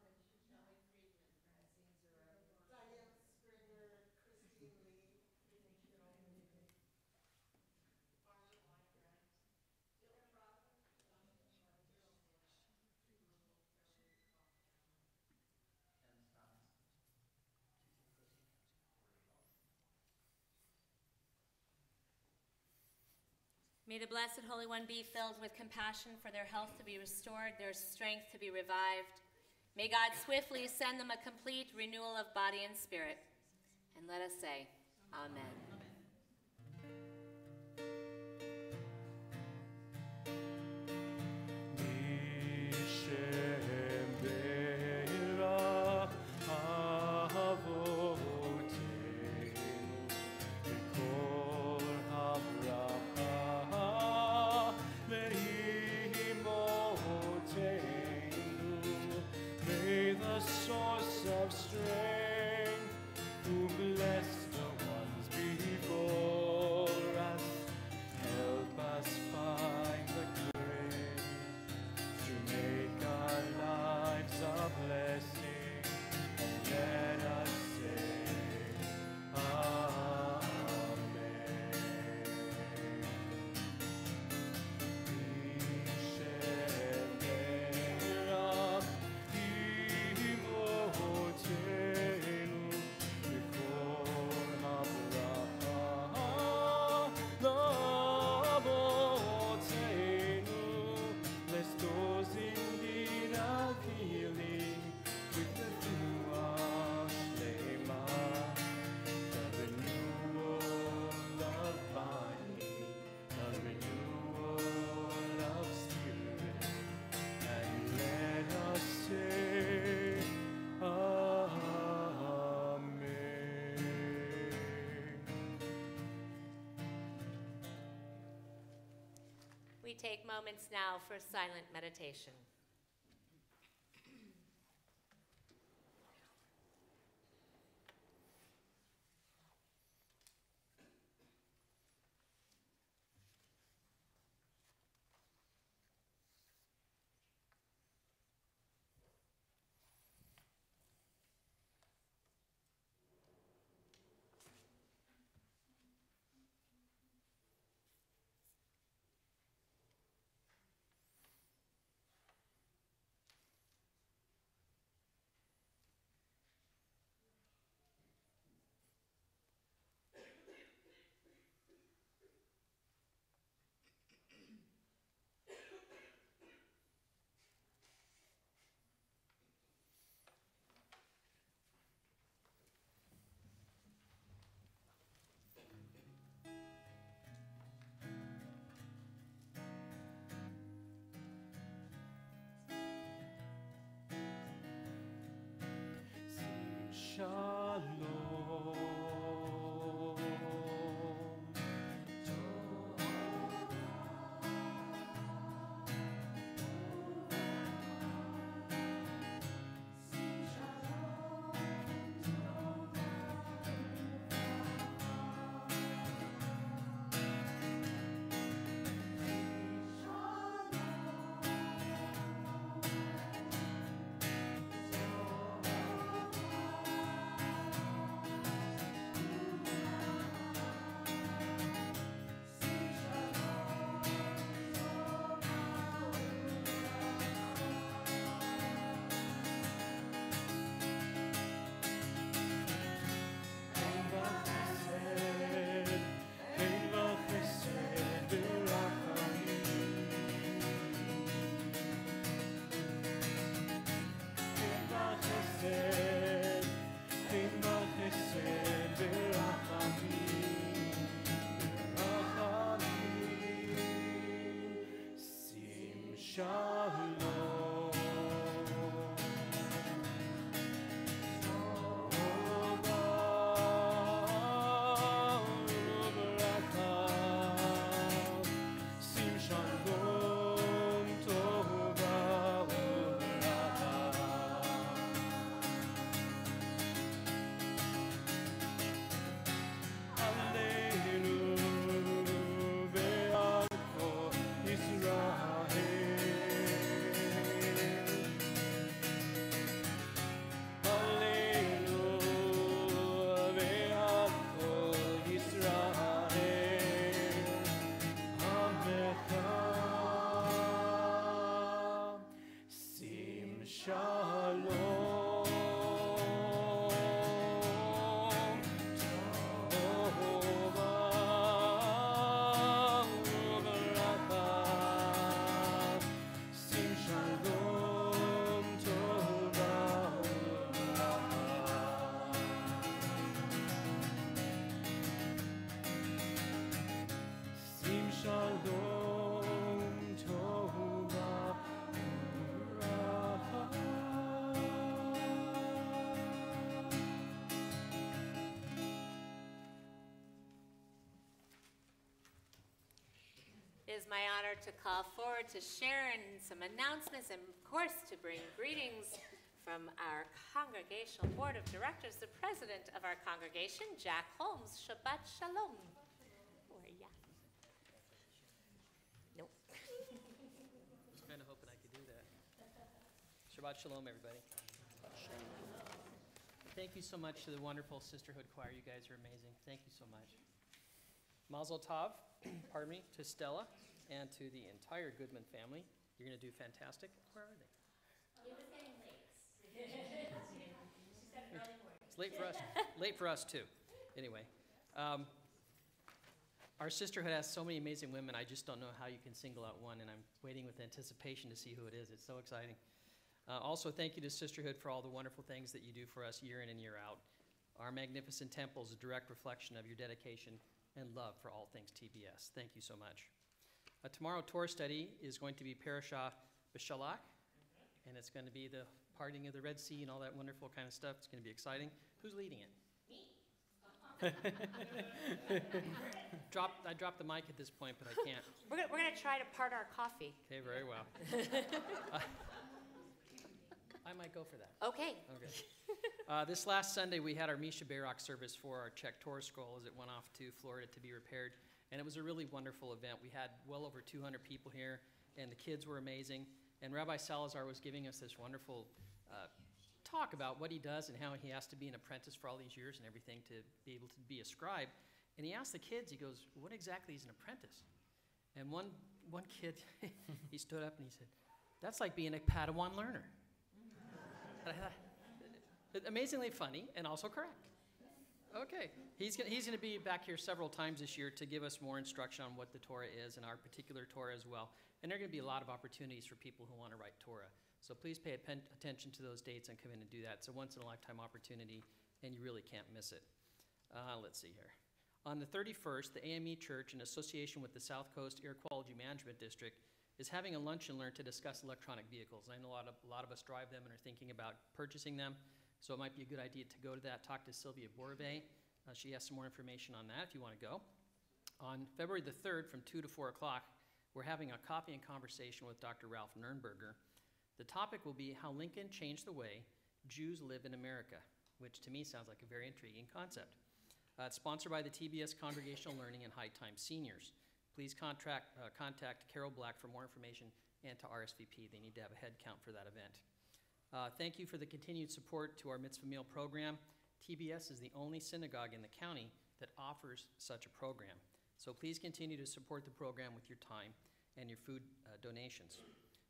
Diane Springer, Christine Lee. May the Blessed Holy One be filled with compassion for their health to be restored, their strength to be revived. May God swiftly send them a complete renewal of body and spirit. And let us say, Amen. May the source of strength, who bless the ones before us, help us find the grace to make our lives a blessing, and let us say, Amen. We take moments now for silent meditation. is my honor to call forward to share in some announcements and, of course, to bring greetings from our Congregational Board of Directors, the President of our congregation, Jack Holmes. Shabbat Shalom. Where ya? Nope. I was kind of hoping I could do that. Shabbat Shalom, everybody. Thank you so much to the wonderful Sisterhood Choir. You guys are amazing. Thank you so much. Mazel tov, pardon me, to Stella and to the entire Goodman family. You're going to do fantastic. Where are they? It was getting late. She said early morning. It's late for us too. Anyway, our sisterhood has so many amazing women. I just don't know how you can single out one, and I'm waiting with anticipation to see who it is. It's so exciting. Also, thank you to Sisterhood for all the wonderful things that you do for us year in and year out. Our magnificent temple is a direct reflection of your dedication and love for all things TBS. Thank you so much. Tomorrow, Torah study is going to be Parashah B'Shalach, and it's going to be the parting of the Red Sea and all that wonderful kind of stuff. It's going to be exciting. Who's leading it? Me. I dropped the mic at this point, but I can't. We're going to try to part our coffee. Okay, very well. I might go for that. Okay. This last Sunday, we had our Misha Barak service for our Czech Torah scroll as it went off to Florida to be repaired. And it was a really wonderful event. We had well over 200 people here, and the kids were amazing. And Rabbi Salazar was giving us this wonderful talk about what he does and how he has to be an apprentice for all these years and everything to be able to be a scribe. And he asked the kids, he goes, what exactly is an apprentice? And one kid, he stood up and he said, that's like being a Padawan learner. Amazingly funny and also correct. Okay, he's going to be back here several times this year to give us more instruction on what the Torah is and our particular Torah as well. And there are going to be a lot of opportunities for people who want to write Torah. So please pay attention to those dates and come in and do that. It's a once-in-a-lifetime opportunity, and you really can't miss it. Let's see here. On the 31st, the AME Church, in association with the South Coast Air Quality Management District, is having a lunch and learn to discuss electronic vehicles. I know a lot of us drive them and are thinking about purchasing them, so it might be a good idea to go to that. Talk to Sylvia Borbe. She has some more information on that if you want to go. On February the 3rd from 2 to 4 o'clock, we're having a coffee and conversation with Dr. Ralph Nernberger. The topic will be how Lincoln changed the way Jews live in America, which to me sounds like a very intriguing concept. It's sponsored by the TBS Congregational Learning and High Time Seniors. Please contact Carol Black for more information and to RSVP. They need to have a head count for that event. Thank you for the continued support to our Mitzvah Meal program. TBS is the only synagogue in the county that offers such a program. So please continue to support the program with your time and your food donations.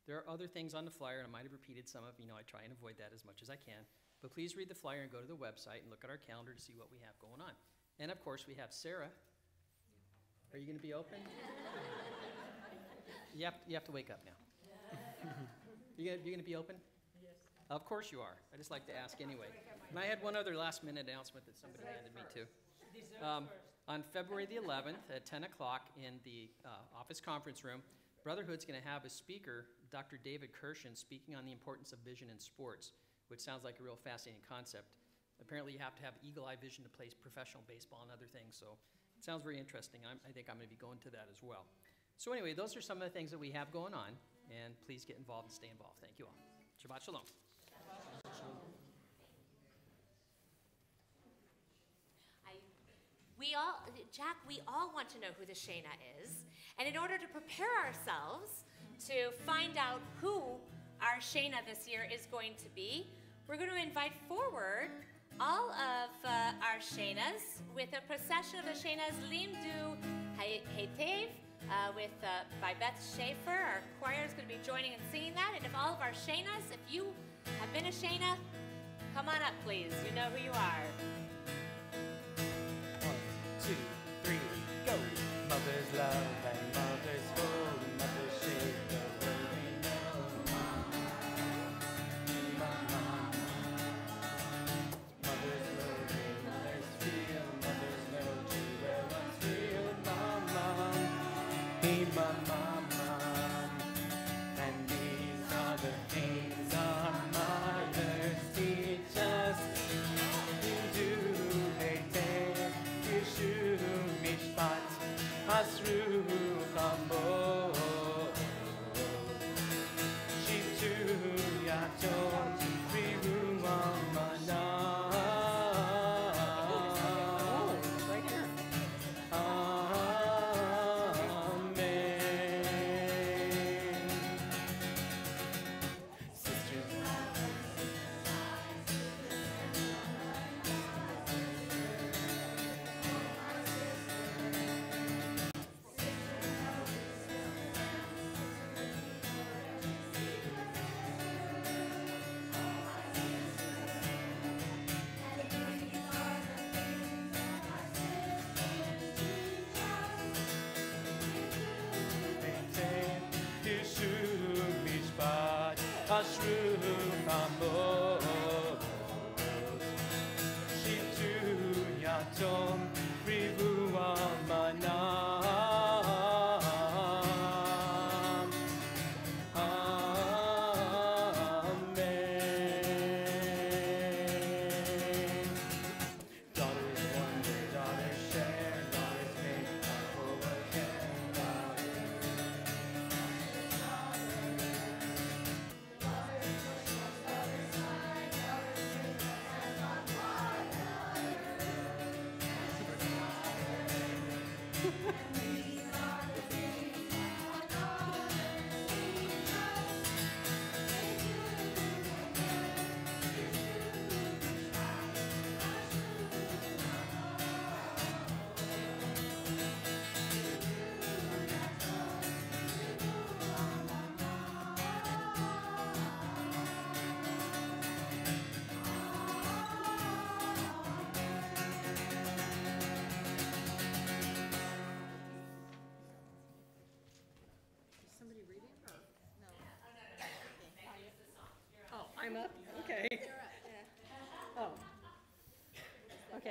There are other things on the flyer, and I might have repeated some of, I try and avoid that as much as I can. But please read the flyer and go to the website and look at our calendar to see what we have going on. And of course, we have Sarah. Are you going to be open? You have to wake up now. You're going to be open? Yes. Of course you are. I just like to ask anyway. And I had one other last-minute announcement that somebody handed me too. On February the 11th at 10 o'clock in the office conference room, Brotherhood's going to have a speaker, Dr. David Kirshen, speaking on the importance of vision in sports, which sounds like a real fascinating concept. Apparently you have to have eagle-eye vision to play professional baseball and other things, so it sounds very interesting. I think I'm going to be going to that as well. So anyway, those are some of the things that we have going on, and please get involved and stay involved. Thank you all. Shabbat Shalom. Jack, we all want to know who the Shena is, and in order to prepare ourselves to find out who our Shena this year is going to be, we're going to invite forward all of our Shenas with a procession of the Shenas Limdu Hetev by Beth Schaefer. Our choir is going to be joining and singing that. And if all of our Shenas, if you have been a Shena, come on up, please. You know who you are. 1, 2, 3, go! Mother's love and mother's hold, mother's shape the world we know. Mother's loading, mother's feel, mother's no where one's real. Mama, hey mama, and these are the things our mothers teach us. Mishpat, Asru, Kambo.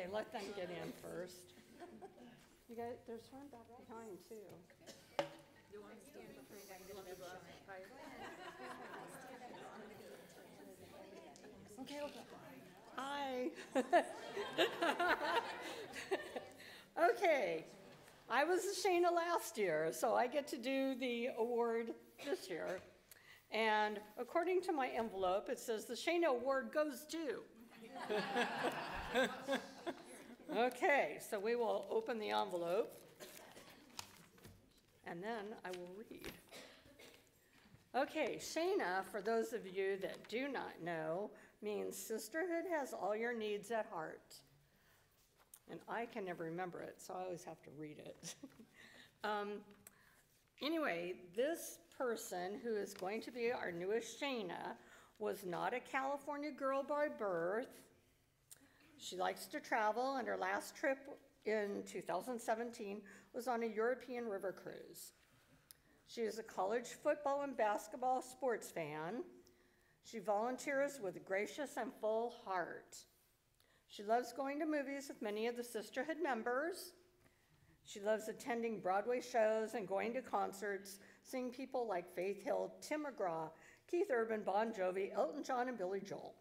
Okay, let them get in first. You guys, there's one back behind too. Okay, okay. Hi. Okay, I was the Shana last year, so I get to do the award this year. And according to my envelope, it says the Shana Award goes to. Okay, so we will open the envelope, and then I will read. Okay, Shana, for those of you that do not know, means Sisterhood has all your needs at heart. And I can never remember it, so I always have to read it. Anyway, this person who is going to be our newest Shana was not a California girl by birth. She likes to travel, and her last trip in 2017 was on a European river cruise. She is a college football and basketball sports fan. She volunteers with a gracious and full heart. She loves going to movies with many of the Sisterhood members. She loves attending Broadway shows and going to concerts, seeing people like Faith Hill, Tim McGraw, Keith Urban, Bon Jovi, Elton John, and Billy Joel.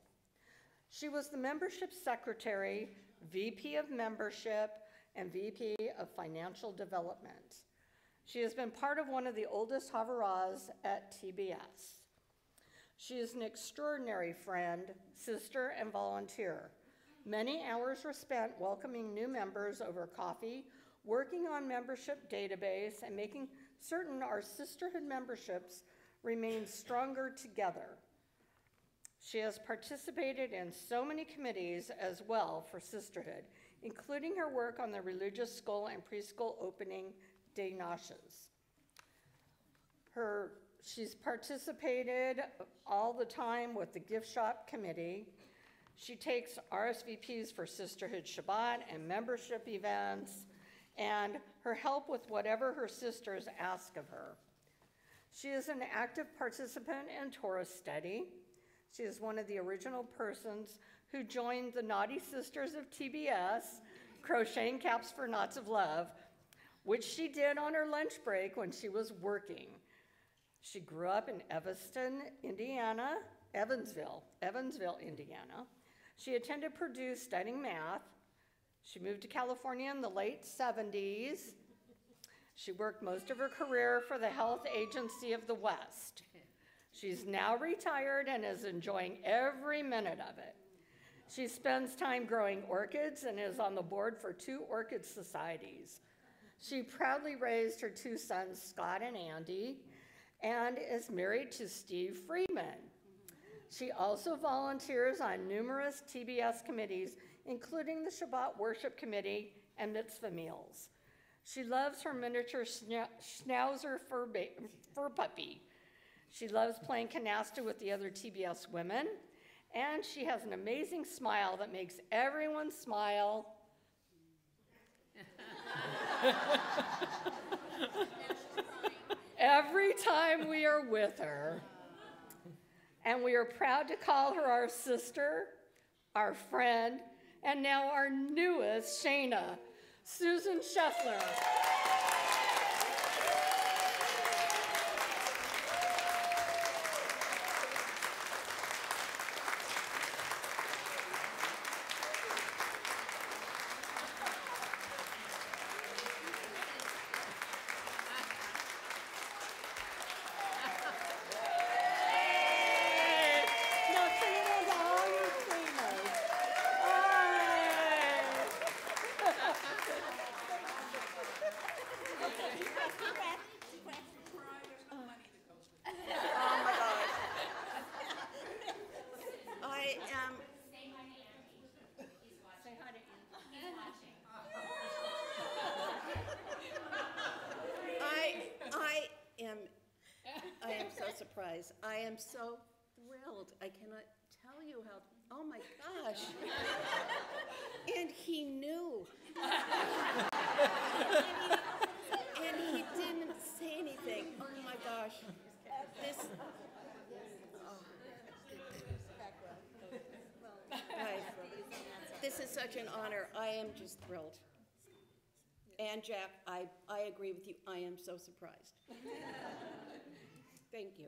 She was the membership secretary, VP of membership, and VP of financial development. She has been part of one of the oldest Havaras at TBS. She is an extraordinary friend, sister, and volunteer. Many hours were spent welcoming new members over coffee, working on membership database, and making certain our Sisterhood memberships remain stronger together. She has participated in so many committees as well for Sisterhood, including her work on the religious school and preschool opening day nashes. She's participated all the time with the gift shop committee. She takes RSVPs for Sisterhood Shabbat and membership events, and her help with whatever her sisters ask of her. She is an active participant in Torah study. She is one of the original persons who joined the Naughty Sisters of TBS, Crocheting Caps for Knots of Love, which she did on her lunch break when she was working. She grew up in Evanston, Indiana, Evansville, Indiana. She attended Purdue studying math. She moved to California in the late 70s. She worked most of her career for the Health Agency of the West. She's now retired and is enjoying every minute of it. She spends time growing orchids and is on the board for 2 orchid societies. She proudly raised her 2 sons, Scott and Andy, and is married to Steve Friedman. She also volunteers on numerous TBS committees, including the Shabbat Worship Committee and Mitzvah Meals. She loves her miniature schnauzer fur puppy. She loves playing canasta with the other TBS women, and she has an amazing smile that makes everyone smile. Every time we are with her. And we are proud to call her our sister, our friend, and now our newest Shana, Susan Scheffler. Surprise. I am so thrilled. I cannot tell you how, oh my gosh. And he knew. And he didn't say anything. Oh my gosh. this is such an honor. I am just thrilled. And Jack, I agree with you. I am so surprised. Thank you.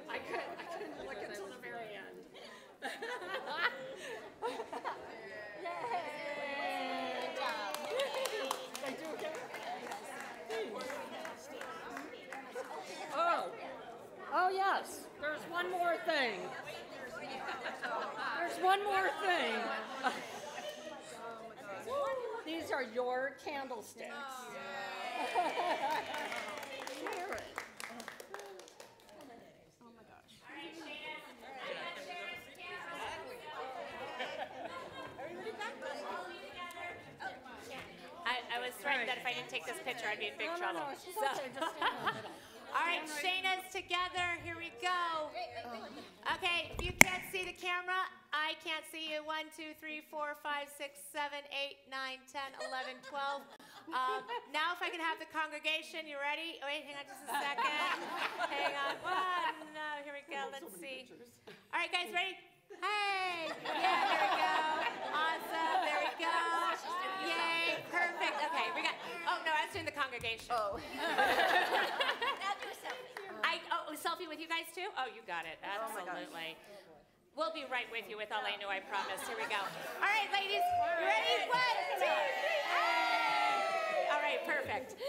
I couldn't look until the very end. Oh yes, there's one more thing. There's one more thing. These are your candlesticks. Share it. I was threatened that if I didn't take this picture, I'd be in big trouble. No, she's okay. Just stand on it. All right, Shayna's together. Here we go. Okay, if you can't see the camera, I can't see you. 1, 2, 3, 4, 5, 6, 7, 8, 9, 10, 11, 12. Now if I can have the congregation, you ready? Oh, wait, hang on just a second. Hang on. 1, here we go. Let's see. All right, guys, ready? Hey! Yeah, there we go. Awesome. There we go. Yay. Perfect. Okay, we got. Oh, no, I was doing the congregation. Oh. Now do a selfie. A selfie with you guys too? Oh, you got it. Absolutely. We'll be right with you with Aleinu, I promise. Here we go. All right, ladies. You ready? 1, 2, 3. Hey! All right, perfect.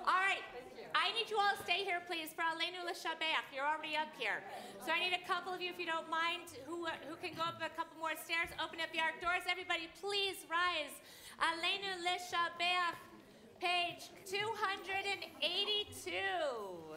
All right. I need you all to stay here, please, for Aleinu L'Shabbat. You're already up here. So I need a couple of you, if you don't mind, who can go up a couple more stairs, open up the ark doors. Everybody, please rise. Aleinu L'Shabbat, page 282.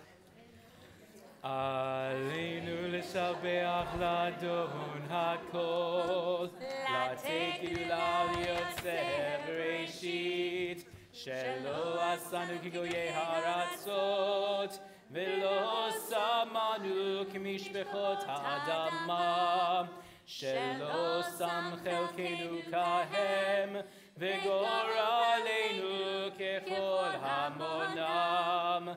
עלינו לשבח לאדון הכל, לתת גאולה ליוצא בראשית, שלא עשנו כגויי הארצות, ולא שמנו כמשפחות האדמה, שלא שם חלקנו כהם, וגורלנו ככל המונם.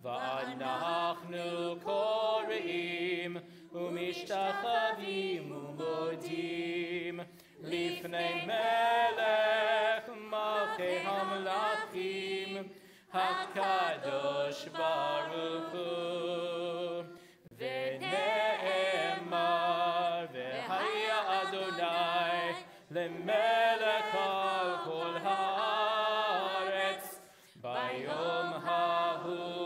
ואנחנו קוראים ומשתחווים ומודים לפני מלך מלכי המלכים הקדוש ברוך הוא. ונאמר והיה אדוני למלך על כל הארץ ביום ההוא.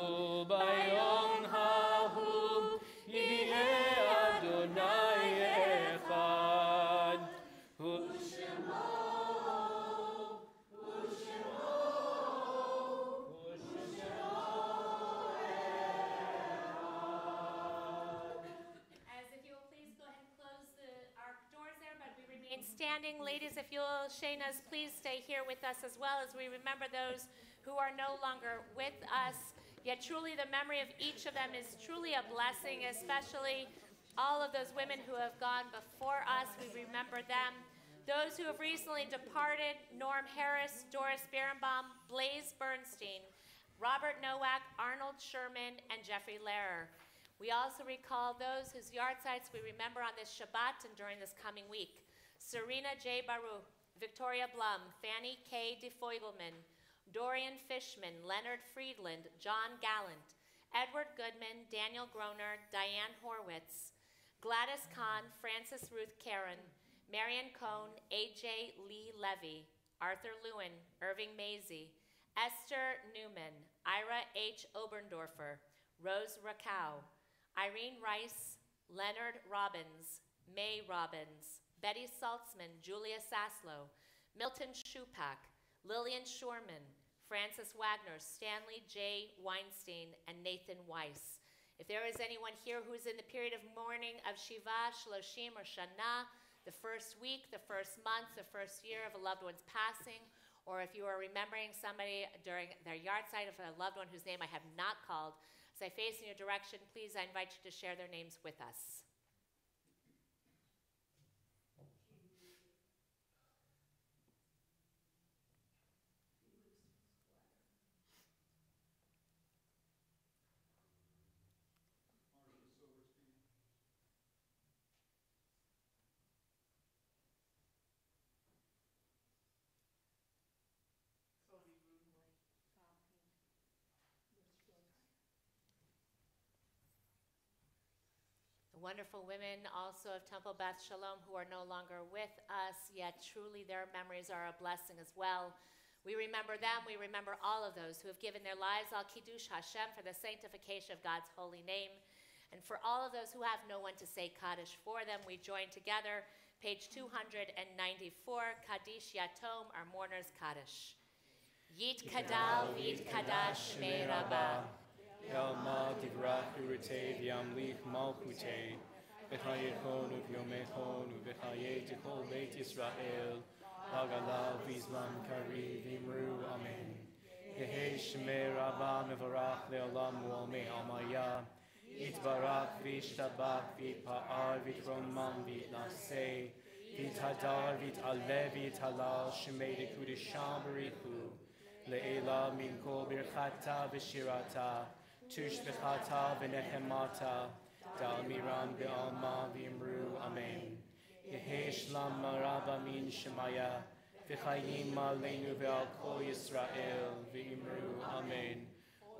Standing, ladies, if you'll, Shayna's, please stay here with us as well as we remember those who are no longer with us. Yet truly the memory of each of them is truly a blessing, especially all of those women who have gone before us. We remember them. Those who have recently departed: Norm Harris, Doris Berenbaum, Blaise Bernstein, Robert Nowak, Arnold Sherman, and Jeffrey Lehrer. We also recall those whose yard sites we remember on this Shabbat and during this coming week: Serena J. Baruch, Victoria Blum, Fanny K. DeFeugelman, Dorian Fishman, Leonard Friedland, John Gallant, Edward Goodman, Daniel Groner, Diane Horwitz, Gladys Kahn, Frances Ruth Karen, Marion Cohn, A.J. Lee Levy, Arthur Lewin, Irving Maisie, Esther Newman, Ira H. Oberndorfer, Rose Rakow, Irene Rice, Leonard Robbins, May Robbins, Betty Saltzman, Julia Saslow, Milton Schupak, Lillian Shorman, Francis Wagner, Stanley J. Weinstein, and Nathan Weiss. If there is anyone here who is in the period of mourning of Shiva, Shloshim, or Shana, the first week, the first month, the first year of a loved one's passing, or if you are remembering somebody during their yard site of a loved one whose name I have not called, As I face in your direction, please, I invite you to share their names with us. The wonderful women also of Temple Beth Sholom who are no longer with us, yet truly their memories are a blessing as well. We remember them, we remember all of those who have given their lives al Kiddush Hashem for the sanctification of God's holy name. And for all of those who have no one to say Kaddish for them, we join together, page 294, Kaddish Yatom, our mourner's Kaddish. Yit Kadal, Yit Kadash, Shmei Rabbah. Yalma divrach uretev yamlich malchutei v'chayechon uvyomechon uv'chayei tikol beit Yisrael hagalav v'zman kariv imru amen. Yehei shmei rabbah mevarach le'olam u'amei amaya yitbarach v'yishtabach v'yitpa'ar v'yitromam v'yitnaseh v'yithadar v'yit'aleh v'yithalal shmei dekudisham b'richu le'ela min kol birchata v'shirata Tush b'chata v'nechemata, dal miram b'alma v'imru, amen. Yehi shlam maraba min shemaya, v'chayim aleinu v'al kol Yisrael, v'imru, amen.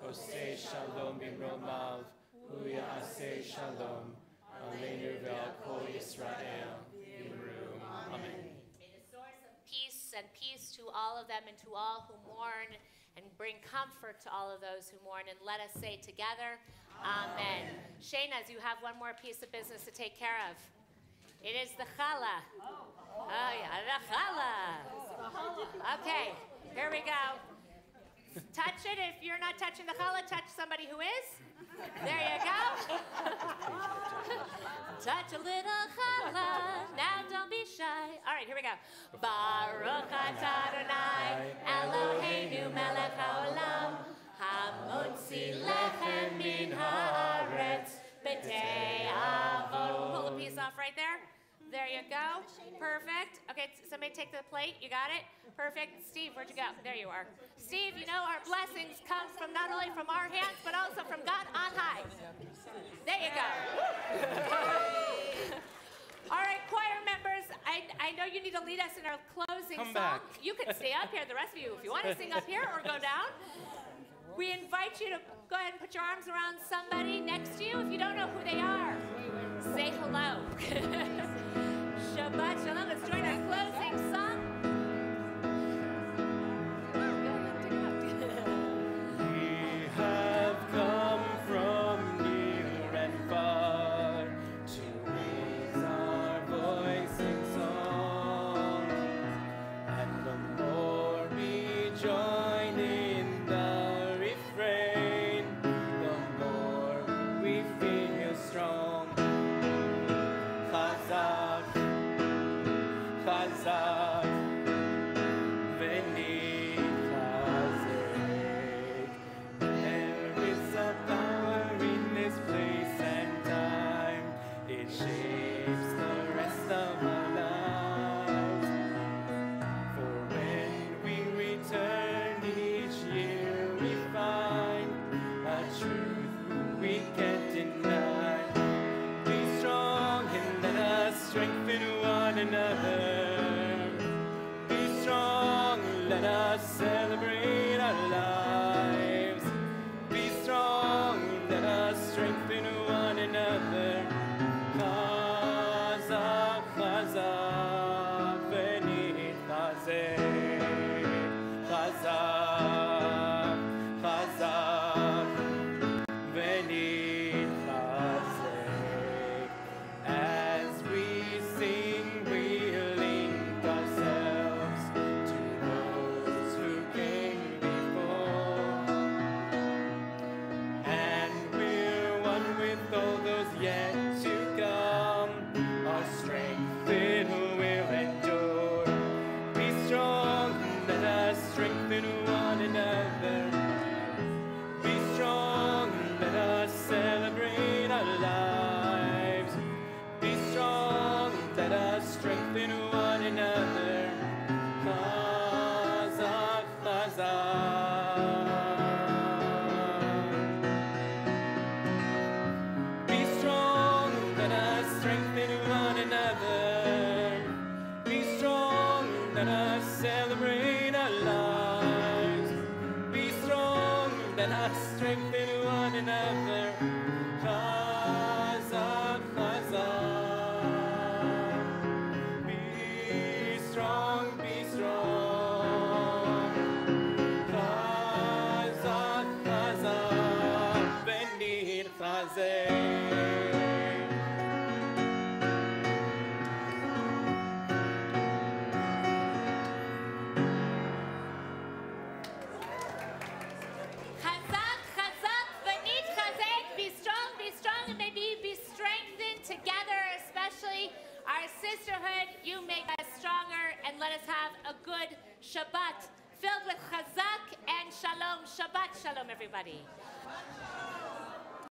Oseh shalom b'mromav, hu ya'aseh shalom, aleinu v'al kol Yisrael, v'imru, amen. May the source of peace and peace to all of them and to all who mourn, and bring comfort to all of those who mourn. And let us say together, Amen. Shane, as you have one more piece of business to take care of. It is the challah. Oh, yeah, the challah. Okay, here we go. Touch it. If you're not touching the challah, touch somebody who is. There you go. Touch a little challah. Now don't be shy. All right, here we go. Baruch atah Adonai Eloheinu melech haolam hamotzi lechem min haaretz b'tei avot. Pull the piece off right there. There you go. Perfect. Okay, somebody take the plate. You got it? Perfect. Steve, where'd you go? There you are. Steve, you know our blessings come from not only from our hands, but also from God on high. There you go. All right, choir members, I know you need to lead us in our closing song. You can stay up here, the rest of you, if you want to sing up here or go down. We invite you to go ahead and put your arms around somebody next to you. If you don't know who they are, say hello. Shabbat Shalom. Let's join our closing song. We have come from near and far to raise our voice in song, and the more we join in the refrain, the more we feel strong. Chazak, Chazak, v'ni chazek. There is a power in this place and time. It shapes the rest of our lives. For when we return each year, we find a truth we can't deny. Be strong and let us strengthen one another. Be strong, let us celebrate our lives. Be strong, let us strengthen one another. Chazak, Chazak, v'ni chazek. Chazak, Chazak, v'ni chazek. As we sing, we link ourselves to those who came before, and we're one with all those yet to come. Our strength it will endure. Be strong, let us strengthen one another. Be strong, let us chazek. Chazak, chazak, v'nit chazek. Be strong, and maybe be strengthened together, especially our sisterhood. You make us stronger, and let us have a good Shabbat filled with chazak and shalom. Shabbat shalom, everybody.